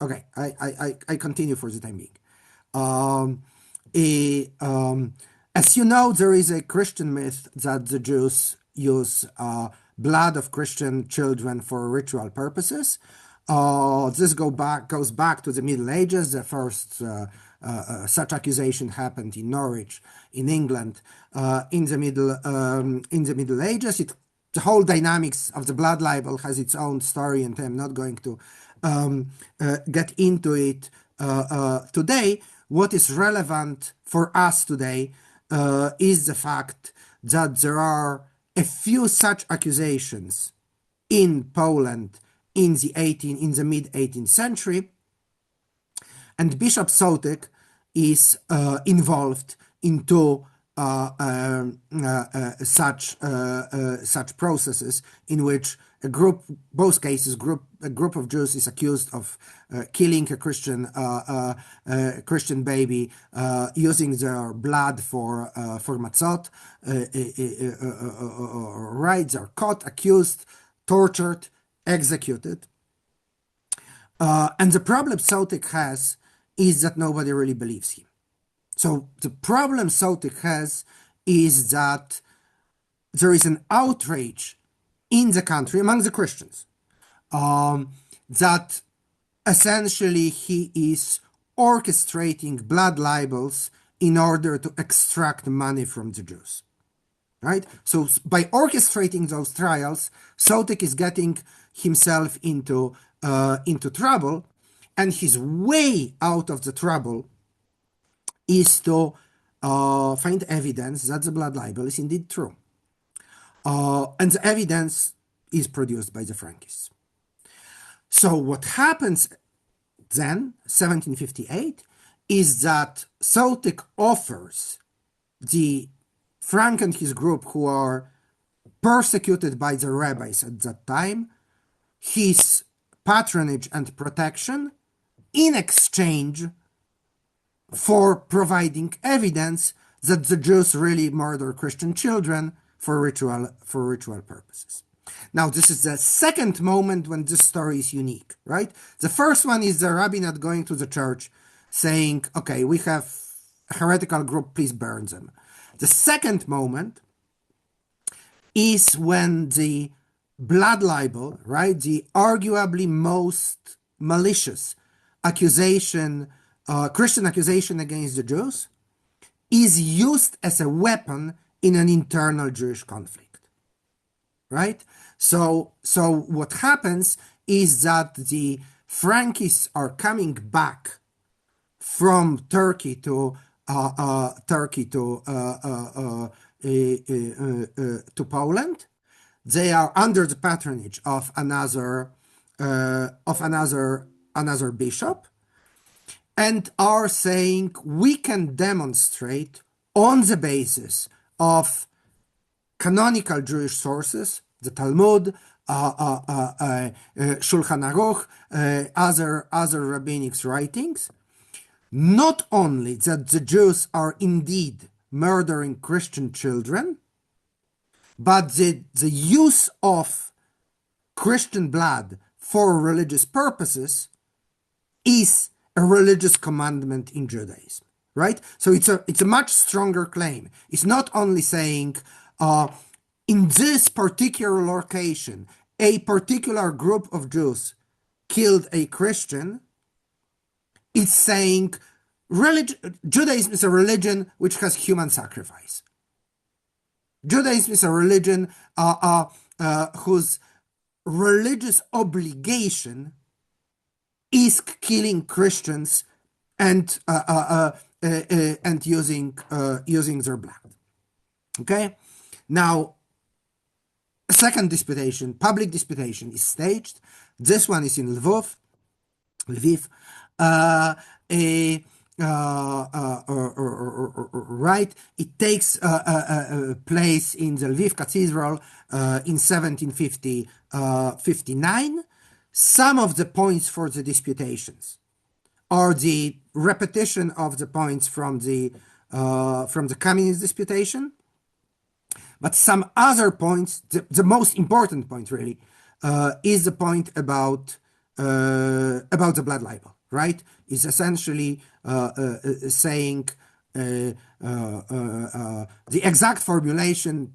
Okay, I continue for the time being. As you know, there is a Christian myth that the Jews use blood of Christian children for ritual purposes. This goes back to the Middle Ages. The first such accusation happened in Norwich, in England, in the Middle Ages. The whole dynamics of the blood libel has its own story, and I'm not going to get into it today. What is relevant for us today is the fact that there are a few such accusations in Poland in the mid 18th century, and Bishop Sotyk is involved into such processes in which both cases, a group of Jews is accused of killing a Christian baby, using their blood for matzot. Right? They're caught, accused, tortured, executed. And the problem Sotik has is that nobody really believes him. So the problem Sotik has is that there is an outrage in the country among the Christians that essentially he is orchestrating blood libels in order to extract money from the Jews. Right? So by orchestrating those trials, Sotik is getting himself into trouble, and his way out of the trouble is to find evidence that the blood libel is indeed true. And the evidence is produced by the Frankists. So what happens then, 1758, is that Sotik offers the Frank and his group, who are persecuted by the rabbis at that time, his patronage and protection in exchange for providing evidence that the Jews really murder Christian children for ritual purposes. Now, this is the second moment when this story is unique, right? The first one is the rabbinate going to the church saying, okay, we have a heretical group, please burn them. The second moment is when the blood libel, right, the arguably most malicious accusation, Christian accusation against the Jews, is used as a weapon in an internal Jewish conflict, right? So what happens is that the Frankists are coming back from Turkey to Poland. They are under the patronage of another bishop, and are saying we can demonstrate on the basis of canonical Jewish sources, the Talmud, Shulchan Aruch, other rabbinic writings, not only that the Jews are indeed murdering Christian children, but the use of Christian blood for religious purposes is a religious commandment in Judaism, right? So it's a much stronger claim. It's not only saying in this particular location, a particular group of Jews killed a Christian. It's saying Judaism is a religion which has human sacrifice. Judaism is a religion whose religious obligation is killing Christians and using their blood. Okay, now second disputation, public disputation, is staged. This one is in Lviv. Right, it takes place in the Lviv Cathedral in 1759. Some of the points for the disputations are the repetition of the points from the Kam'янецький disputation, but some other points, the most important point really, is the point about the blood libel. Right, is essentially saying the exact formulation.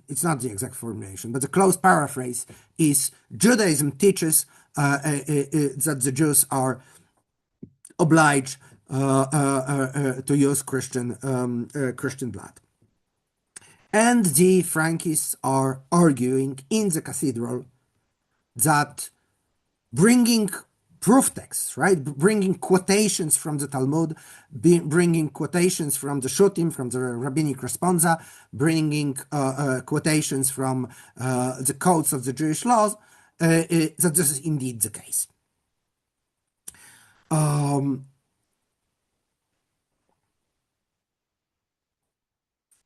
It's not the exact formulation, but the close paraphrase is Judaism teaches that the Jews are obliged to use Christian blood. And the Frankists are arguing in the cathedral that bringing proof texts, right, bringing quotations from the Talmud, bringing quotations from the Shutim, from the rabbinic responsa, bringing quotations from the codes of the Jewish laws, that this is indeed the case.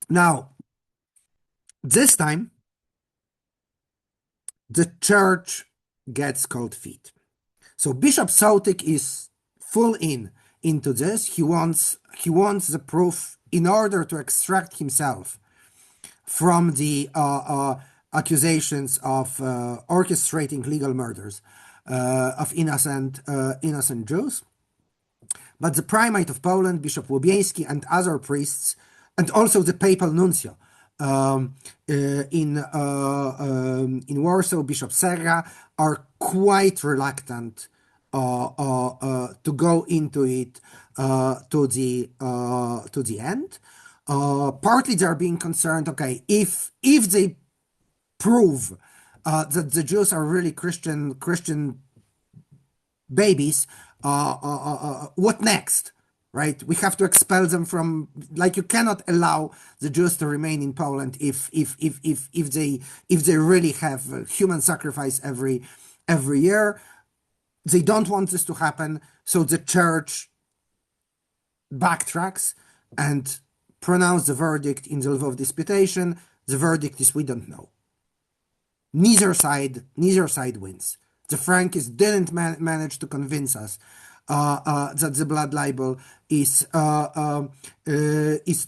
Now, this time, the church gets cold feet. So Bishop Sautik is full into this. He wants the proof in order to extract himself from the accusations of orchestrating legal murders of innocent Jews. But the primate of Poland, Bishop Łubieński, and other priests, and also the papal nuncio in Warsaw, Bishop Serra, are quite reluctant to go into it to the end. Partly they are being concerned, okay, if they prove that the Jews are really Christian babies, what next? Right? We have to expel them from, like, you cannot allow the Jews to remain in Poland if they really have human sacrifice every year. They don't want this to happen, so the church backtracks and pronounce the verdict in the Lvov disputation. The verdict is, we don't know. Neither side wins. The Frankists didn't manage to convince us that the blood libel is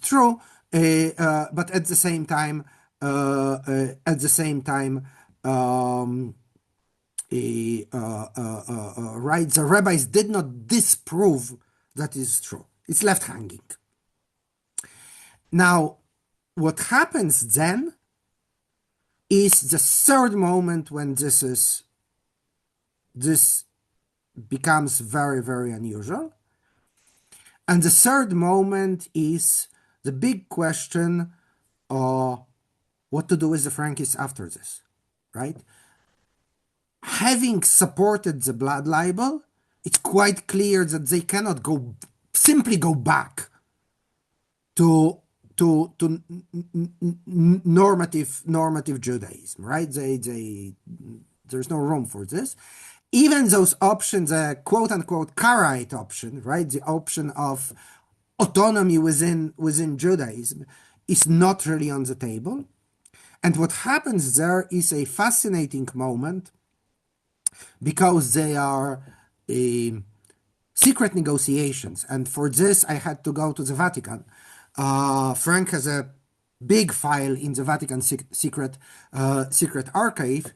true, but at the same time, right, the rabbis did not disprove that is true. It's left hanging. Now, what happens then is the third moment when this becomes very, very unusual. And the third moment is the big question of what to do with the Frankists after this, right? Having supported the blood libel, it's quite clear that they cannot simply go back to normative Judaism, right? There's no room for this. Even those options, quote-unquote Karaite option, right, the option of autonomy within Judaism, is not really on the table. And what happens there is a fascinating moment, because they are secret negotiations. And for this, I had to go to the Vatican. Frank has a big file in the Vatican secret archive.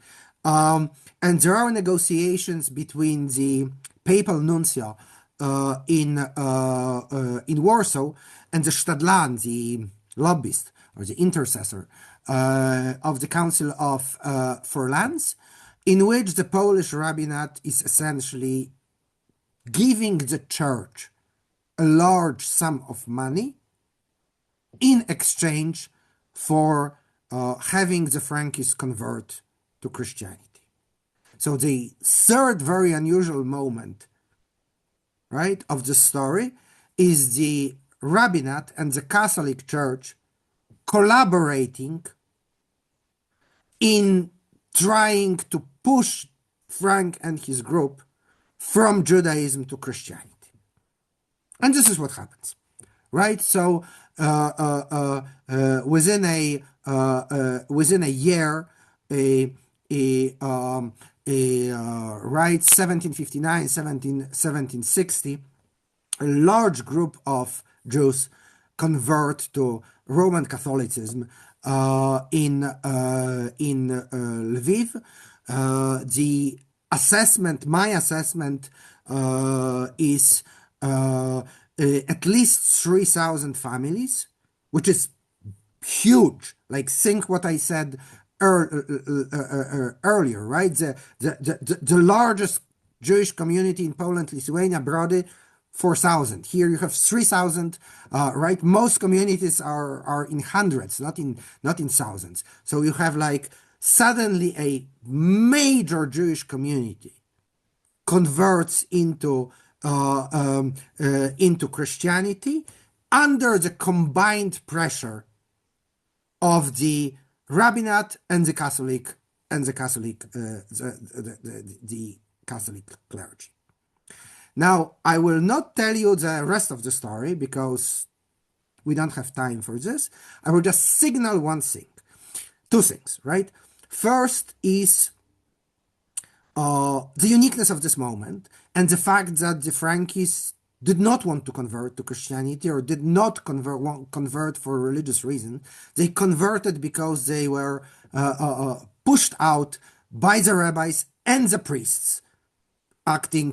And there are negotiations between the papal nuncio in Warsaw and the Stadlan, the lobbyist or the intercessor of the Council for Lands, in which the Polish rabbinate is essentially giving the church a large sum of money in exchange for having the Frankists convert to Christianity. So the third very unusual moment, right, of the story is the rabbinate and the Catholic Church collaborating in trying to push Frank and his group from Judaism to Christianity. And this is what happens, right? So within a year, right, 1759, 1760, a large group of Jews convert to Roman Catholicism in Lviv. My assessment is at least 3,000 families, which is huge. Like, think what I said earlier, right? The largest Jewish community in Poland, Lithuania, Brody, 4,000. Here you have 3,000, right? Most communities are in hundreds, not in thousands. So you have, like, suddenly a major Jewish community converts into Christianity under the combined pressure of the rabbinate and the Catholic clergy. Now, I will not tell you the rest of the story because we don't have time for this. I will just signal one thing, two things, right? First is the uniqueness of this moment and the fact that the Frankists did not want to convert to Christianity or did not convert for religious reasons. They converted because they were pushed out by the rabbis and the priests acting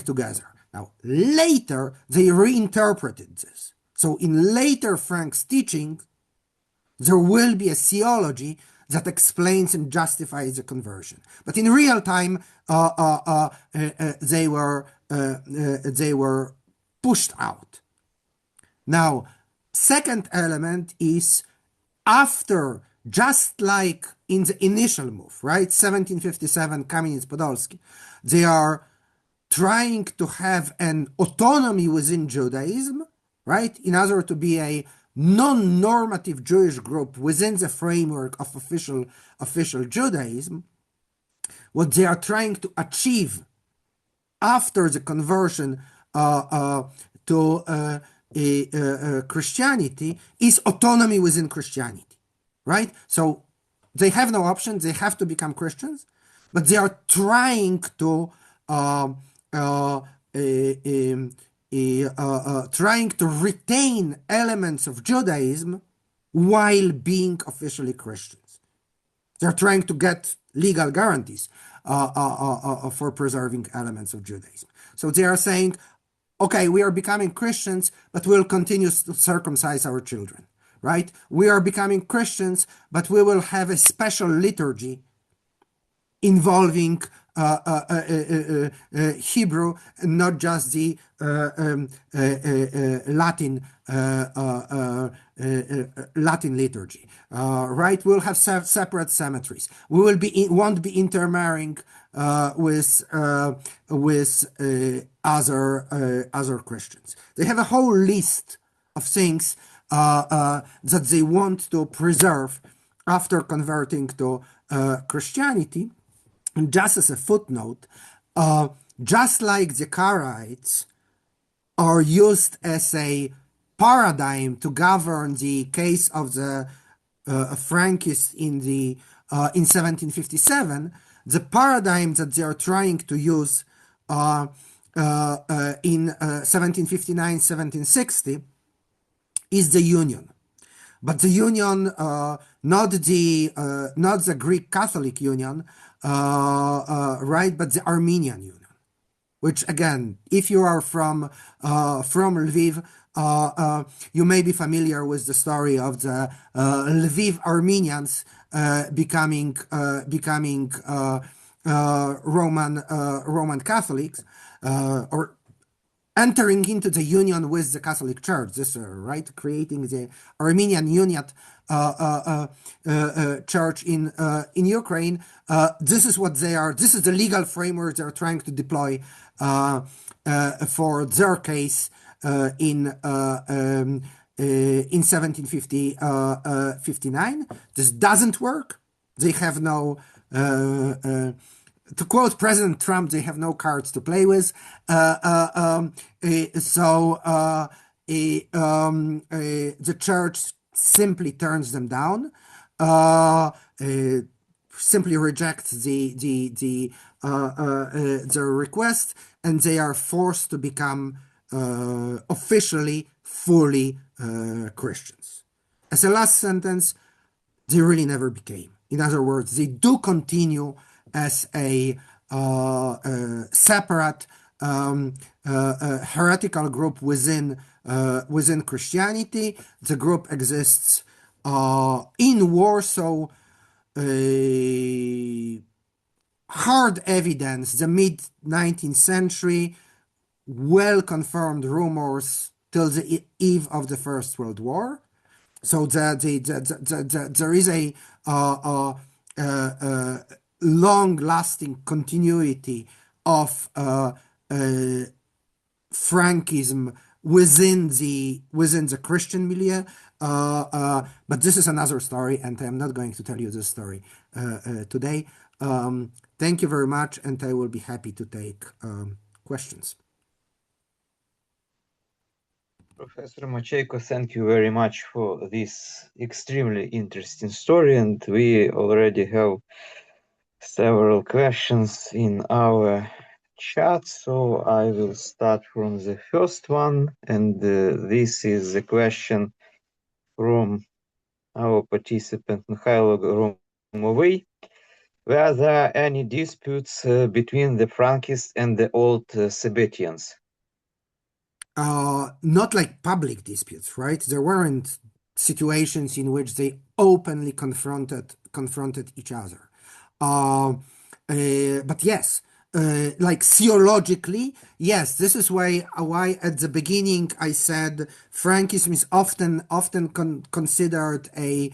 together. Now, later, they reinterpreted this. So in later Frank's teaching, there will be a theology that explains and justifies the conversion. But in real time, they were pushed out. Now, second element is after, just like in the initial move, right, 1757, Kam'янець-Подільський, they are trying to have an autonomy within Judaism, right, in order to be a non-normative Jewish group within the framework of official Judaism. What they are trying to achieve after the conversion to Christianity is autonomy within Christianity, right? So they have no option; they have to become Christians, but they are trying to retain elements of Judaism while being officially Christians. They're trying to get legal guarantees for preserving elements of Judaism. So they are saying, okay, we are becoming Christians, but we'll continue to circumcise our children, right? We are becoming Christians, but we will have a special liturgy involving Hebrew, not just the Latin liturgy, right? We'll have separate cemeteries. We won't be intermarrying with other Christians. They have a whole list of things that they want to preserve after converting to Christianity. And just as a footnote, just like the Karaites are used as a paradigm to govern the case of the Frankists in 1757, the paradigm that they are trying to use in 1759, 1760 is the union. But the union, not the Greek Catholic union, right, but the Armenian union. Which again, if you are from Lviv, you may be familiar with the story of the Lviv Armenians becoming Roman Catholics, or entering into the union with the Catholic Church. This right, creating the Armenian Uniate church in Ukraine. This is what they are. This is the legal framework they are trying to deploy for their case in 1759. This doesn't work. They have no. To quote President Trump, they have no cards to play with. So the church simply turns them down, simply rejects the request, and they are forced to become officially, fully Christians. As a last sentence, they really never became. In other words, they do continue as a separate heretical group within Christianity. The group exists in Warsaw. Hard evidence, the mid-19th century, well-confirmed rumors till the eve of the First World War. So there is a long-lasting continuity of Frankism within the Christian milieu, but this is another story, and I'm not going to tell you this story today. Thank you very much, and I will be happy to take questions. Professor Macheyko, thank you very much for this extremely interesting story, and we already have several questions in our chat, so I will start from the first one, and this is a question from our participant Mikhailo Gromovy. Were there any disputes between the Frankists and the old Sabbatians? Not like public disputes, right? There weren't situations in which they openly confronted each other. But yes, like theologically, yes, this is why at the beginning I said Frankism is often considered a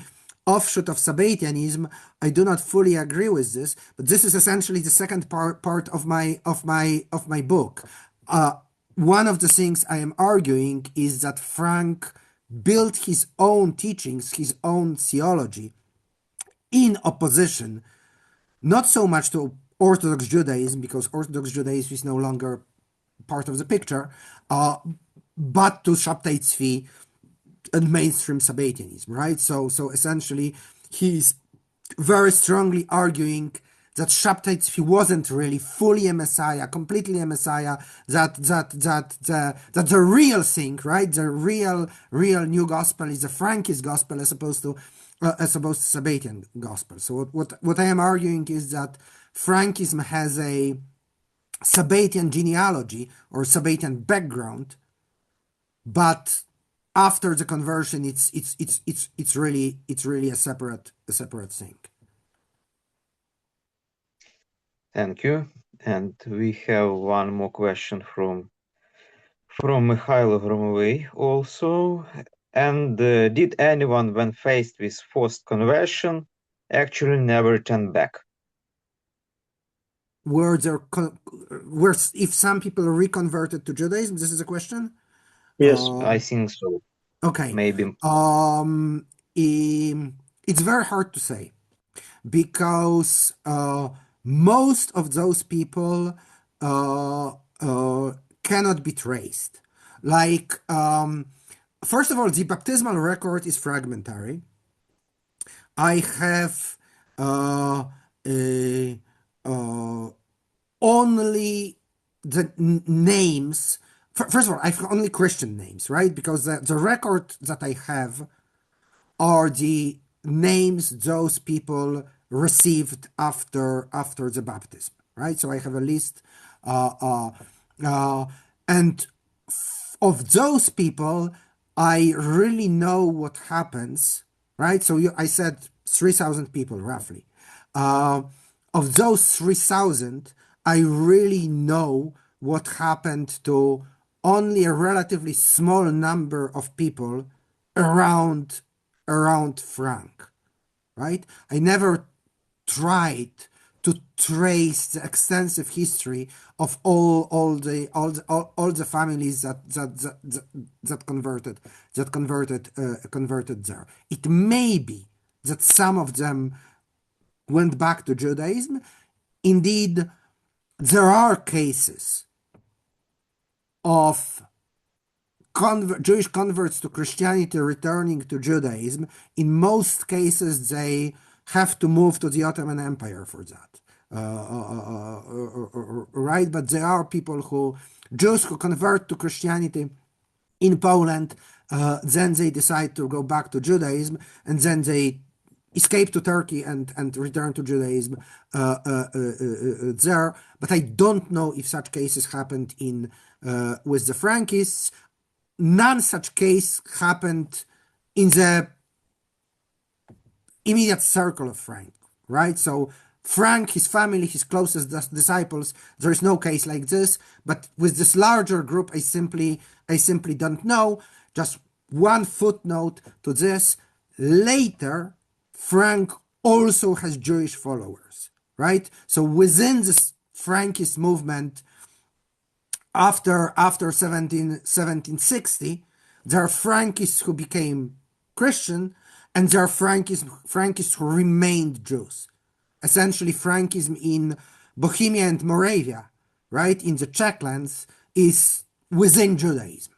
offshoot of Sabbatianism. I do not fully agree with this, but this is essentially the second part of my book. One of the things I am arguing is that Frank built his own teachings, his own theology, in opposition, not so much to Orthodox Judaism, because Orthodox Judaism is no longer part of the picture, but to Shabbatai Tzvi and mainstream Sabbatianism, right? So essentially, he's very strongly arguing that Shabbatai Tzvi wasn't really fully a Messiah, completely a Messiah, that the real thing, right? The real new gospel is the Frankist gospel as opposed to Sabbatian gospel. So what I am arguing is that Frankism has a Sabbatian genealogy or Sabbatian background, but after the conversion, it's really a separate thing. Thank you. And we have one more question from Mikhailo Gromovy also. And did anyone, when faced with forced conversion, actually never turn back? If some people reconverted to Judaism, this is a question? Yes, I think so. Okay. Maybe. It's very hard to say, because most of those people cannot be traced. Like, first of all, the baptismal record is fragmentary. I have only the names. First of all, I have only Christian names, right? Because the record that I have are the names those people received after the baptism, right? So I have a list, and of those people, I really know what happens, right? So I said 3,000 people roughly. Of those 3,000, I really know what happened to only a relatively small number of people around Frank, right? I never tried to trace the extensive history of all the families that converted there. It may be that some of them went back to Judaism. Indeed, there are cases of Jewish converts to Christianity returning to Judaism. In most cases, they have to move to the Ottoman Empire for that, right? But there are Jews who convert to Christianity in Poland, then they decide to go back to Judaism, and then they escape to Turkey and return to Judaism there. But I don't know if such cases happened with the Frankists. None such case happened in the immediate circle of Frank, right? So Frank, his family, his closest disciples, there is no case like this. But with this larger group, I simply don't know. Just one footnote to this: later, Frank also has Jewish followers, right? So within this Frankist movement, after 1760, there are Frankists who became Christian, and there are Frankists who remained Jews. Essentially, Frankism in Bohemia and Moravia, right, in the Czech lands, is within Judaism.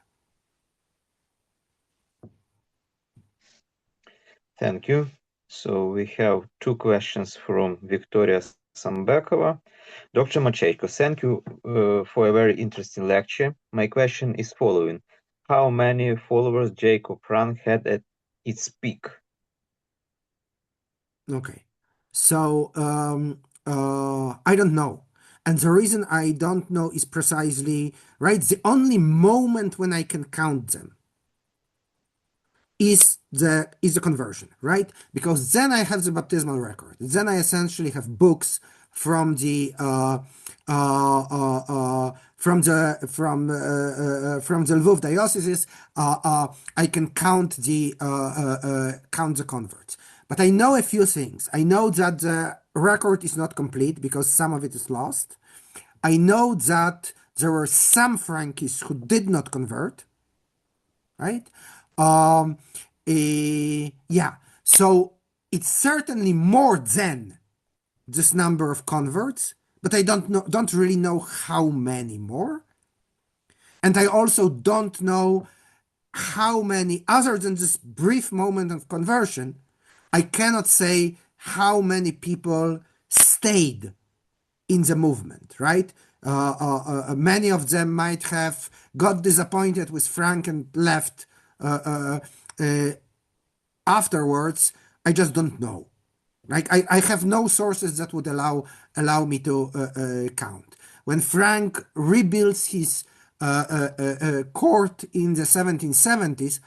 Thank you. So we have two questions from Victoria Sambekova. Dr. Macheyko, thank you for a very interesting lecture. My question is following. How many followers Jacob Frank had at its peak? Okay. So, I don't know. And the reason I don't know is precisely, right, the only moment when I can count them is the conversion, right? Because then I have the baptismal record. Then I essentially have books from the Lviv diocese. I can count the converts. But I know a few things. I know that the record is not complete because some of it is lost. I know that there were some Frankists who did not convert, right? Yeah, so it's certainly more than this number of converts, but I don't really know how many more. And I also don't know how many, other than this brief moment of conversion, I cannot say how many people stayed in the movement, right? Many of them might have got disappointed with Frank and left afterwards. I just don't know. Like I have no sources that would allow me to count. When Frank rebuilds his court in the 1770s,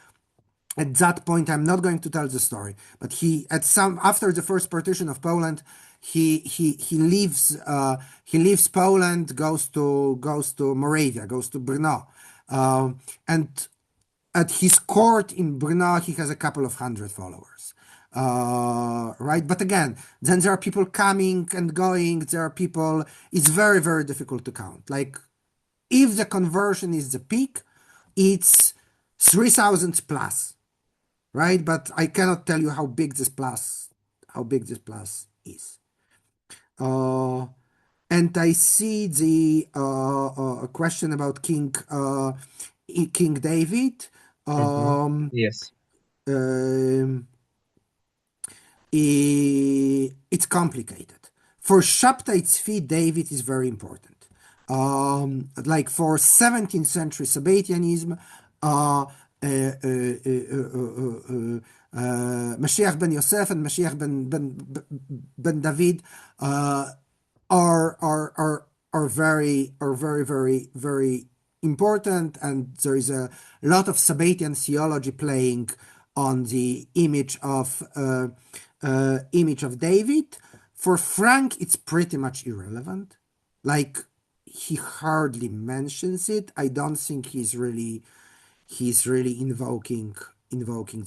at that point, I'm not going to tell the story, but after the first partition of Poland, he leaves Poland, goes to Moravia, goes to Brno, and at his court in Brno, he has a couple of hundred followers, right? But again, then there are people coming and going. There are people. It's very, very difficult to count. Like, if the conversion is the peak, it's 3,000 plus. Right, but I cannot tell you how big this plus is. And I see the question about King David. Yes. It's complicated. For Shabbatai Tzvi, David is very important. Like for 17th century Sabbatianism, Mashiach ben Yosef and Mashiach ben David are very, very important, and there is a lot of Sabbatian theology playing on the image of David. For Frank, it's pretty much irrelevant. Like, he hardly mentions it. I don't think he's really invoking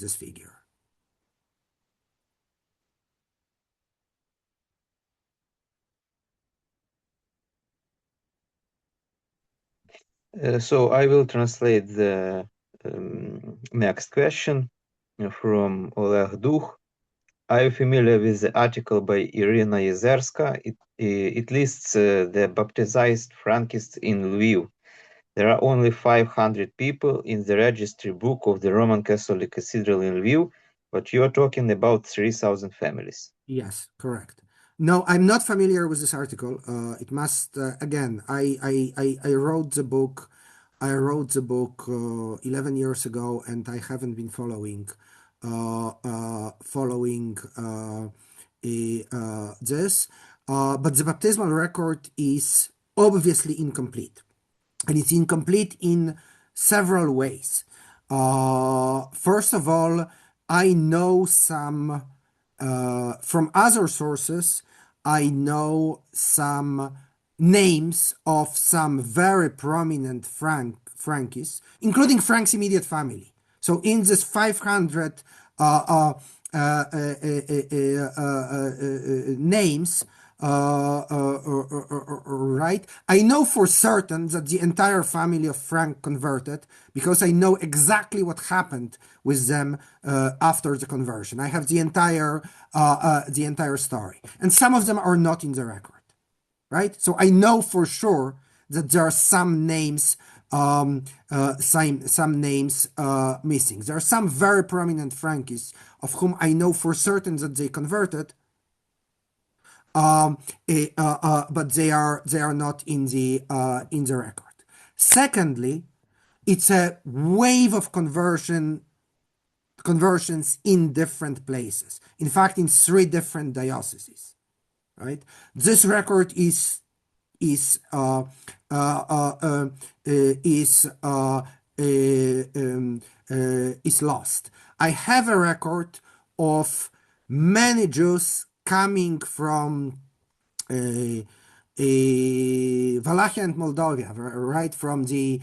this figure. So I will translate the next question from Oleg Duch. I'm familiar with the article by Irina Yezerska. It lists the baptized Frankists in Lviv. There are only 500 people in the registry book of the Roman Catholic Cathedral in Lviv, but you're talking about 3,000 families. Yes, correct. No, I'm not familiar with this article. It must again. I wrote the book. 11 years ago, and I haven't been following this. But the baptismal record is obviously incomplete. And it's incomplete in several ways. First of all, I know some, from other sources, I know some names of some very prominent Frankists, including Frank's immediate family. So in this 500 names, right? I know for certain that the entire family of Frank converted because I know exactly what happened with them after the conversion. I have the entire story, and some of them are not in the record, right? So I know for sure that there are some names, missing. There are some very prominent Frankists of whom I know for certain that they converted. but they are not in the record. Secondly, it's a wave of conversions in different places. In fact, in 3 different dioceses. Right? This record is lost. I have a record of many Jews coming from Wallachia and Moldavia, right, from the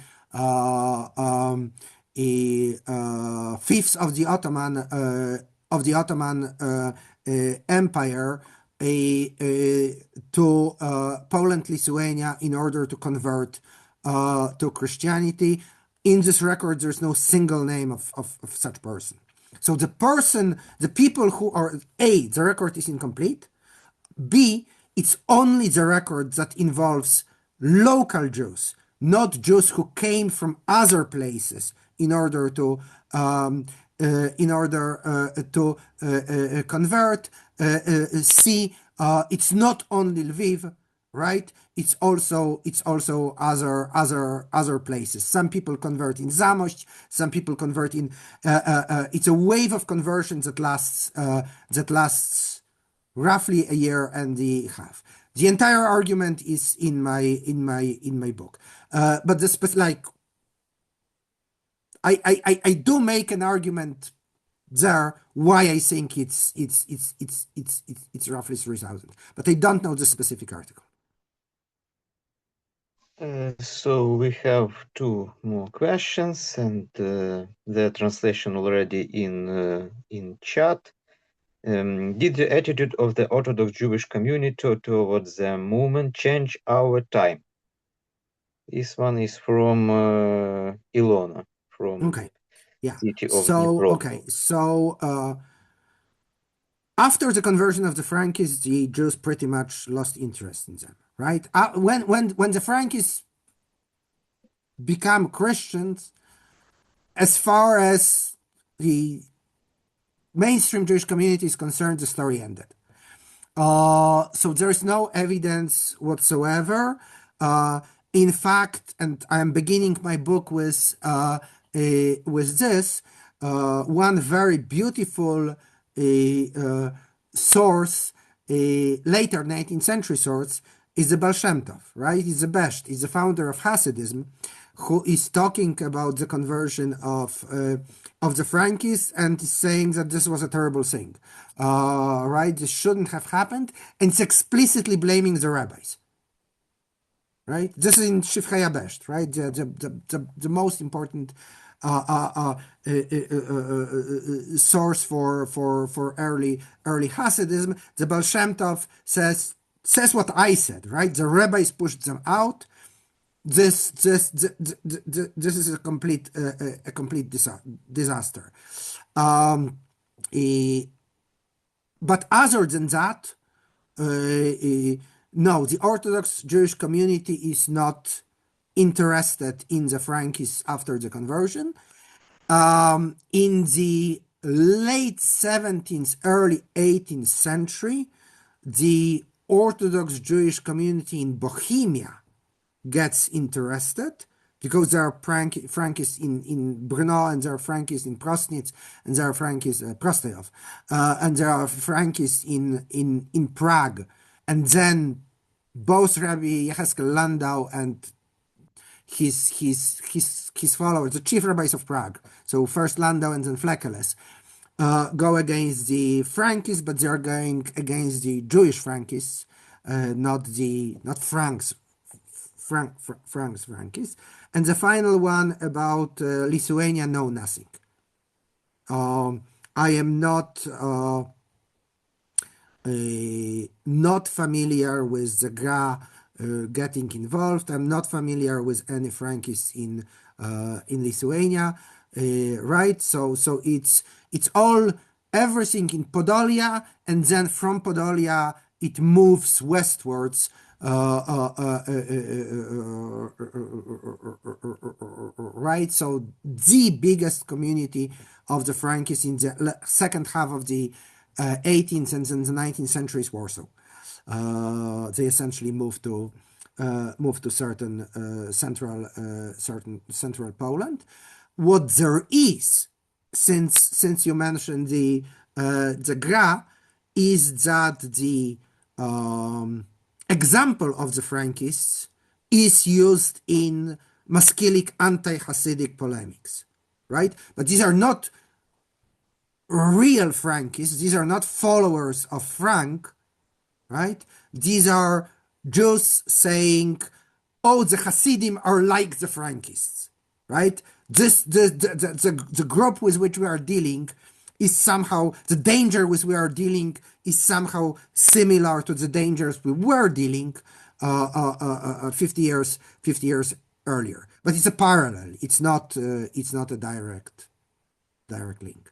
fifth of the Ottoman Empire to Poland, Lithuania, in order to convert to Christianity. In this record, there's no single name of such person. So the people who are, A, the record is incomplete. B, it's only the record that involves local Jews, not Jews who came from other places in order to convert. C, it's not only Lviv, right? It's also other places. Some people convert in Zamość, some people convert in. It's a wave of conversions that lasts roughly a year and a half. The entire argument is in my book, but I do make an argument there why I think it's roughly 3,000, but I don't know the specific article. So we have 2 more questions, and the translation already in chat. Did the attitude of the Orthodox Jewish community towards the movement change over time? This one is from Ilona, from city of Dnipro. So after the conversion of the Frankists, the Jews pretty much lost interest in them, right? When the Frankists become Christians, as far as the mainstream Jewish community is concerned, the story ended. So there is no evidence whatsoever. In fact, and I am beginning my book with this, one very beautiful source, later 19th century source, is the Baal Shem Tov, right? He's the Besht, he's the founder of Hasidism, who is talking about the conversion of the Frankists and is saying that this was a terrible thing, right? This shouldn't have happened, and it's explicitly blaming the rabbis, right? This is in Shivchei HaBesht, right? The most important source for early Hasidism. The Baal Shem Tov says what I said, right? The rabbis pushed them out. This is a complete disaster. But other than that, no, the Orthodox Jewish community is not interested in the Frankists after the conversion. In the late 17th, early 18th century, the Orthodox Jewish community in Bohemia gets interested, because there are Frankists in Brno, and there are Frankists in Prosnitz, and there are Frankists Prostayov, and there are Frankists in Prague, and then both Rabbi Yecheskel Landau and his followers, the chief rabbis of Prague, so first Landau and then Flekeles, go against the Frankists, but they are going against the Jewish Frankists, not Franks. Frankists. And the final one about Lithuania, know nothing. I am not familiar with the Gra getting involved. I'm not familiar with any Frankists in Lithuania, right? So it's all everything in Podolia, and then from Podolia it moves westwards. Right, so the biggest community of the Frankists in the second half of the 18th and then the 19th century is Warsaw. They essentially moved to certain central Poland. What there is, since you mentioned the gra, is that the example of the Frankists is used in Maskilic anti-Hasidic polemics, right? But these are not real Frankists. These are not followers of Frank, right? These are Jews saying, "Oh, the Hasidim are like the Frankists," right? The group with which we are dealing is somehow, the danger with we are dealing is somehow similar to the dangers we were dealing 50 years earlier. But it's a parallel. It's not a direct link.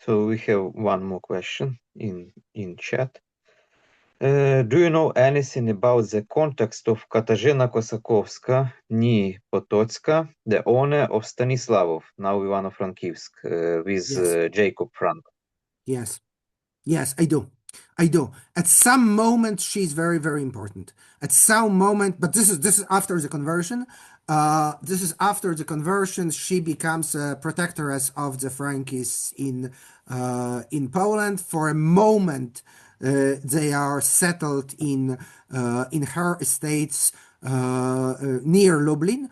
So we have one more question in chat. Do you know anything about the context of Katarzyna Kosakowska, nie Potocka, the owner of Stanislavov, now Ivano-Frankivsk, with Yes. Jacob Frank? Yes, I do. At some moment, she's very, very important. At some moment, but this is after the conversion. This is after the conversion. She becomes a protectoress of the Frankists in Poland. For a moment, they are settled in her estates near Lublin.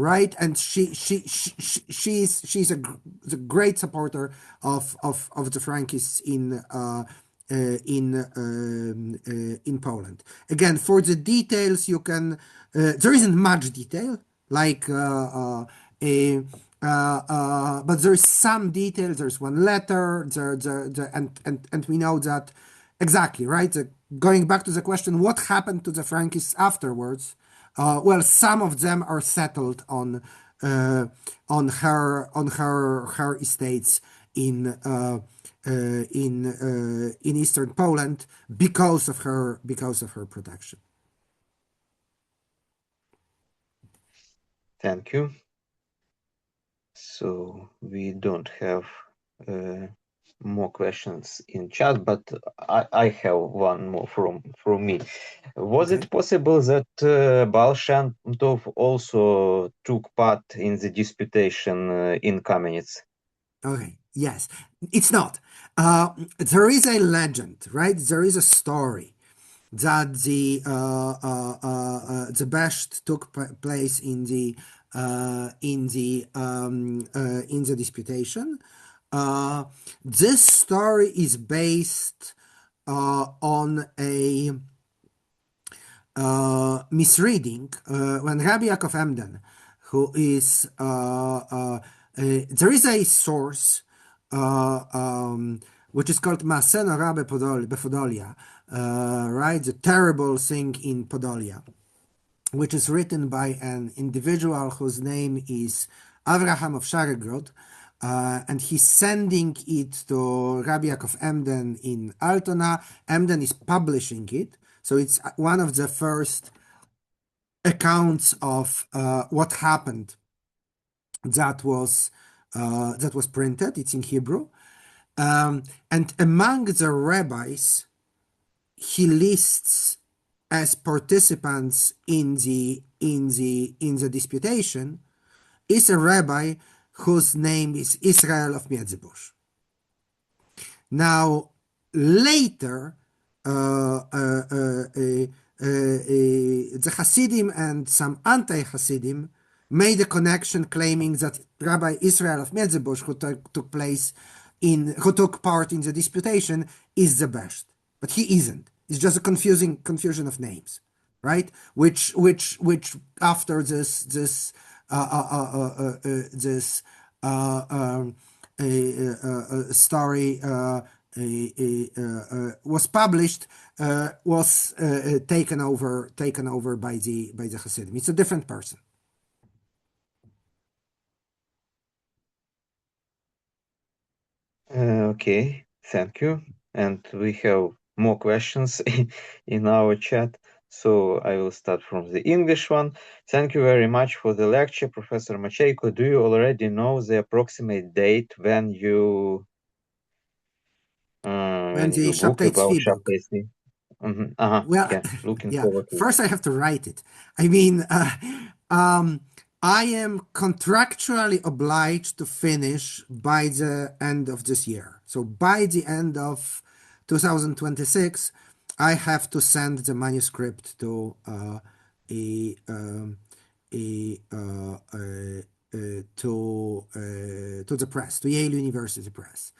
Right, and she's a great supporter of the Frankists in Poland. Again, for the details, you can there isn't much detail, like but there's some detail. There's one letter, and we know that exactly, right? Going back to the question, what happened to the Frankists afterwards? Well, some of them are settled on her estates in eastern Poland because of her protection. Thank you. So we don't have more questions in chat, but I have one more from me. Was it possible that Baal Shem Tov also took part in the disputation in Kamenets? Okay, yes. It's not. There is a legend, right? There is a story that the Besht took place in the disputation. This story is based on a misreading when Rabbi Yakov Emden, who is there is a source which is called Maaseh Norah Bepodolia, right? The terrible thing in Podolia, which is written by an individual whose name is Avraham of Sharegrod, and he's sending it to Rabbi Yaakov Emden in Altona. Emden is publishing it, so it's one of the first accounts of what happened that was printed. It's in Hebrew, and among the rabbis, he lists as participants in the disputation is a rabbi whose name is Israel of Miedzybush. Now, later, the Hasidim and some anti-Hasidim made a connection, claiming that Rabbi Israel of Miedzybush, who took part in the disputation, is the best, but he isn't. It's just a confusion of names, right? Which after this story was published, was taken over by the Hasidim. It's a different person. Okay, thank you. And we have more questions in our chat. So I will start from the English one. Thank you very much for the lecture, Professor Macheyko. Do you already know the approximate date when you the book Shabtai about Tzvi book. Shabtai Tzvi? Well, Yeah, looking yeah. forward to it. First, I have to write it. I mean, I am contractually obliged to finish by the end of this year. So by the end of 2026, I have to send the manuscript to the press, to Yale University Press.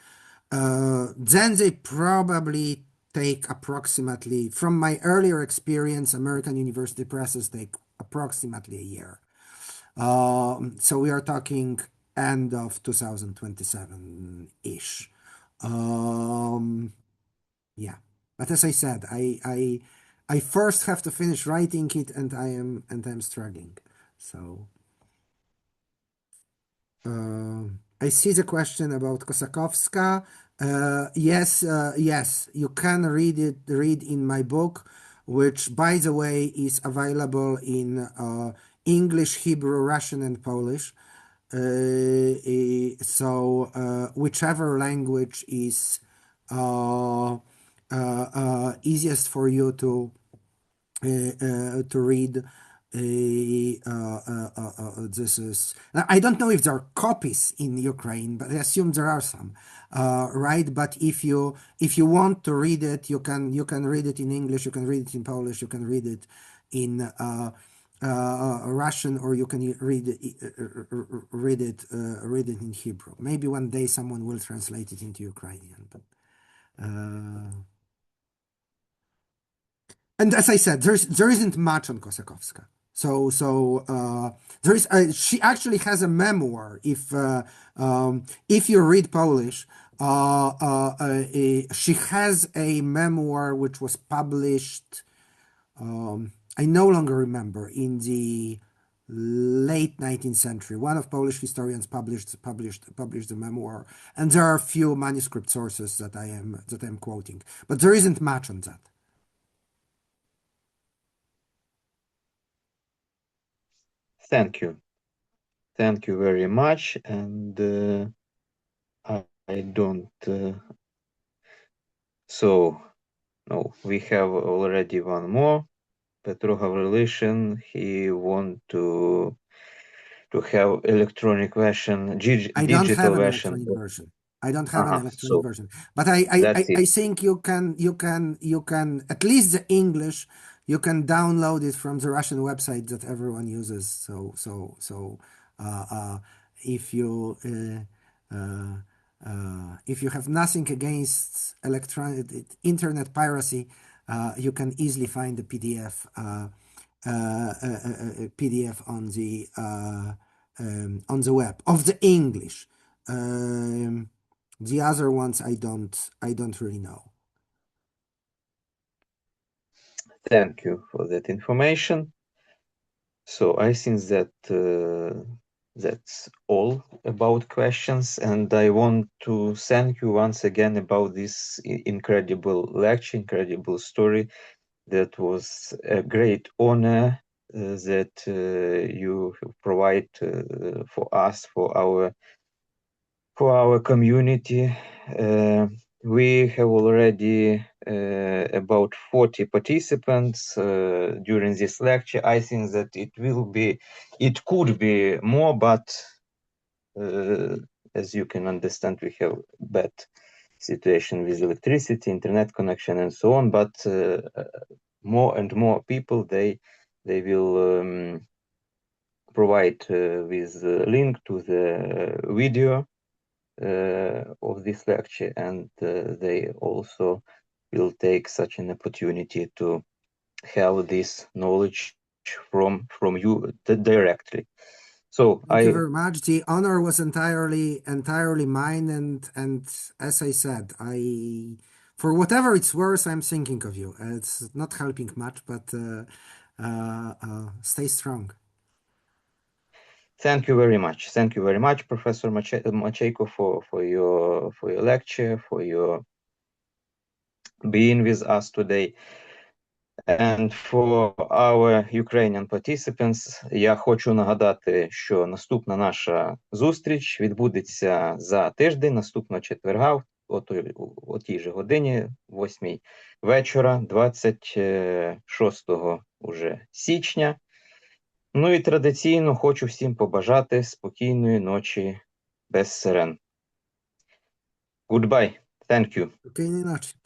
Then they probably take approximately, from my earlier experience, American university presses take approximately a year. So we are talking end of 2027-ish. Yeah, but as I said, I first have to finish writing it, and I'm struggling. So I see the question about Kosakowska. Yes, you can read in my book, which, by the way, is available in English, Hebrew, Russian, and Polish. So whichever language is easiest for you to read. This is, I don't know if there are copies in Ukraine, but I assume there are some, right? But if you want to read it, you can read it in English, you can read it in Polish, you can read it in Russian, or you can read it in Hebrew. Maybe one day someone will translate it into Ukrainian, but. And as I said, there isn't much on Kosakowska. So there is. She actually has a memoir. If you read Polish, she has a memoir which was published. I no longer remember, in the late 19th century. One of Polish historians published the memoir, and there are a few manuscript sources that I am quoting, but there isn't much on that. Thank you. Thank you very much. And I don't. So, no, we have already one more. Petro Gavrilyshin, he want to have electronic version, I don't have digital an version. electronic version. I don't have an electronic So version, but I think you can at least the English, you can download it from the Russian website that everyone uses. So if you have nothing against electronic internet piracy, you can easily find the PDF on the web of the English. The other ones I don't really know. Thank you for that information. So I think that that's all about questions, and I want to thank you once again about this incredible lecture, incredible story. That was a great honor that you provide for us, for our community. We have already about 40 participants during this lecture. I think that it could be more, but as you can understand, we have bad situation with electricity, internet connection, and so on. But more and more people, they will provide with link to the video of this lecture, and they also will take such an opportunity to have this knowledge from you directly. So thank you very much. The honor was entirely mine, and as I said, for whatever it's worth, I'm thinking of you. It's not helping much, but stay strong. Thank you very much. Thank you very much, Professor Macheyko, for your lecture, for your being with us today. And for our Ukrainian participants, я хочу нагадати, що наступна наша зустріч відбудеться за тиждень, наступного четверга, о тій же годині, 8 вечора, 26 уже січня. Ну і традиційно хочу всім побажати спокійної ночі без сирен. Goodbye. Thank you. Спокійної ночі.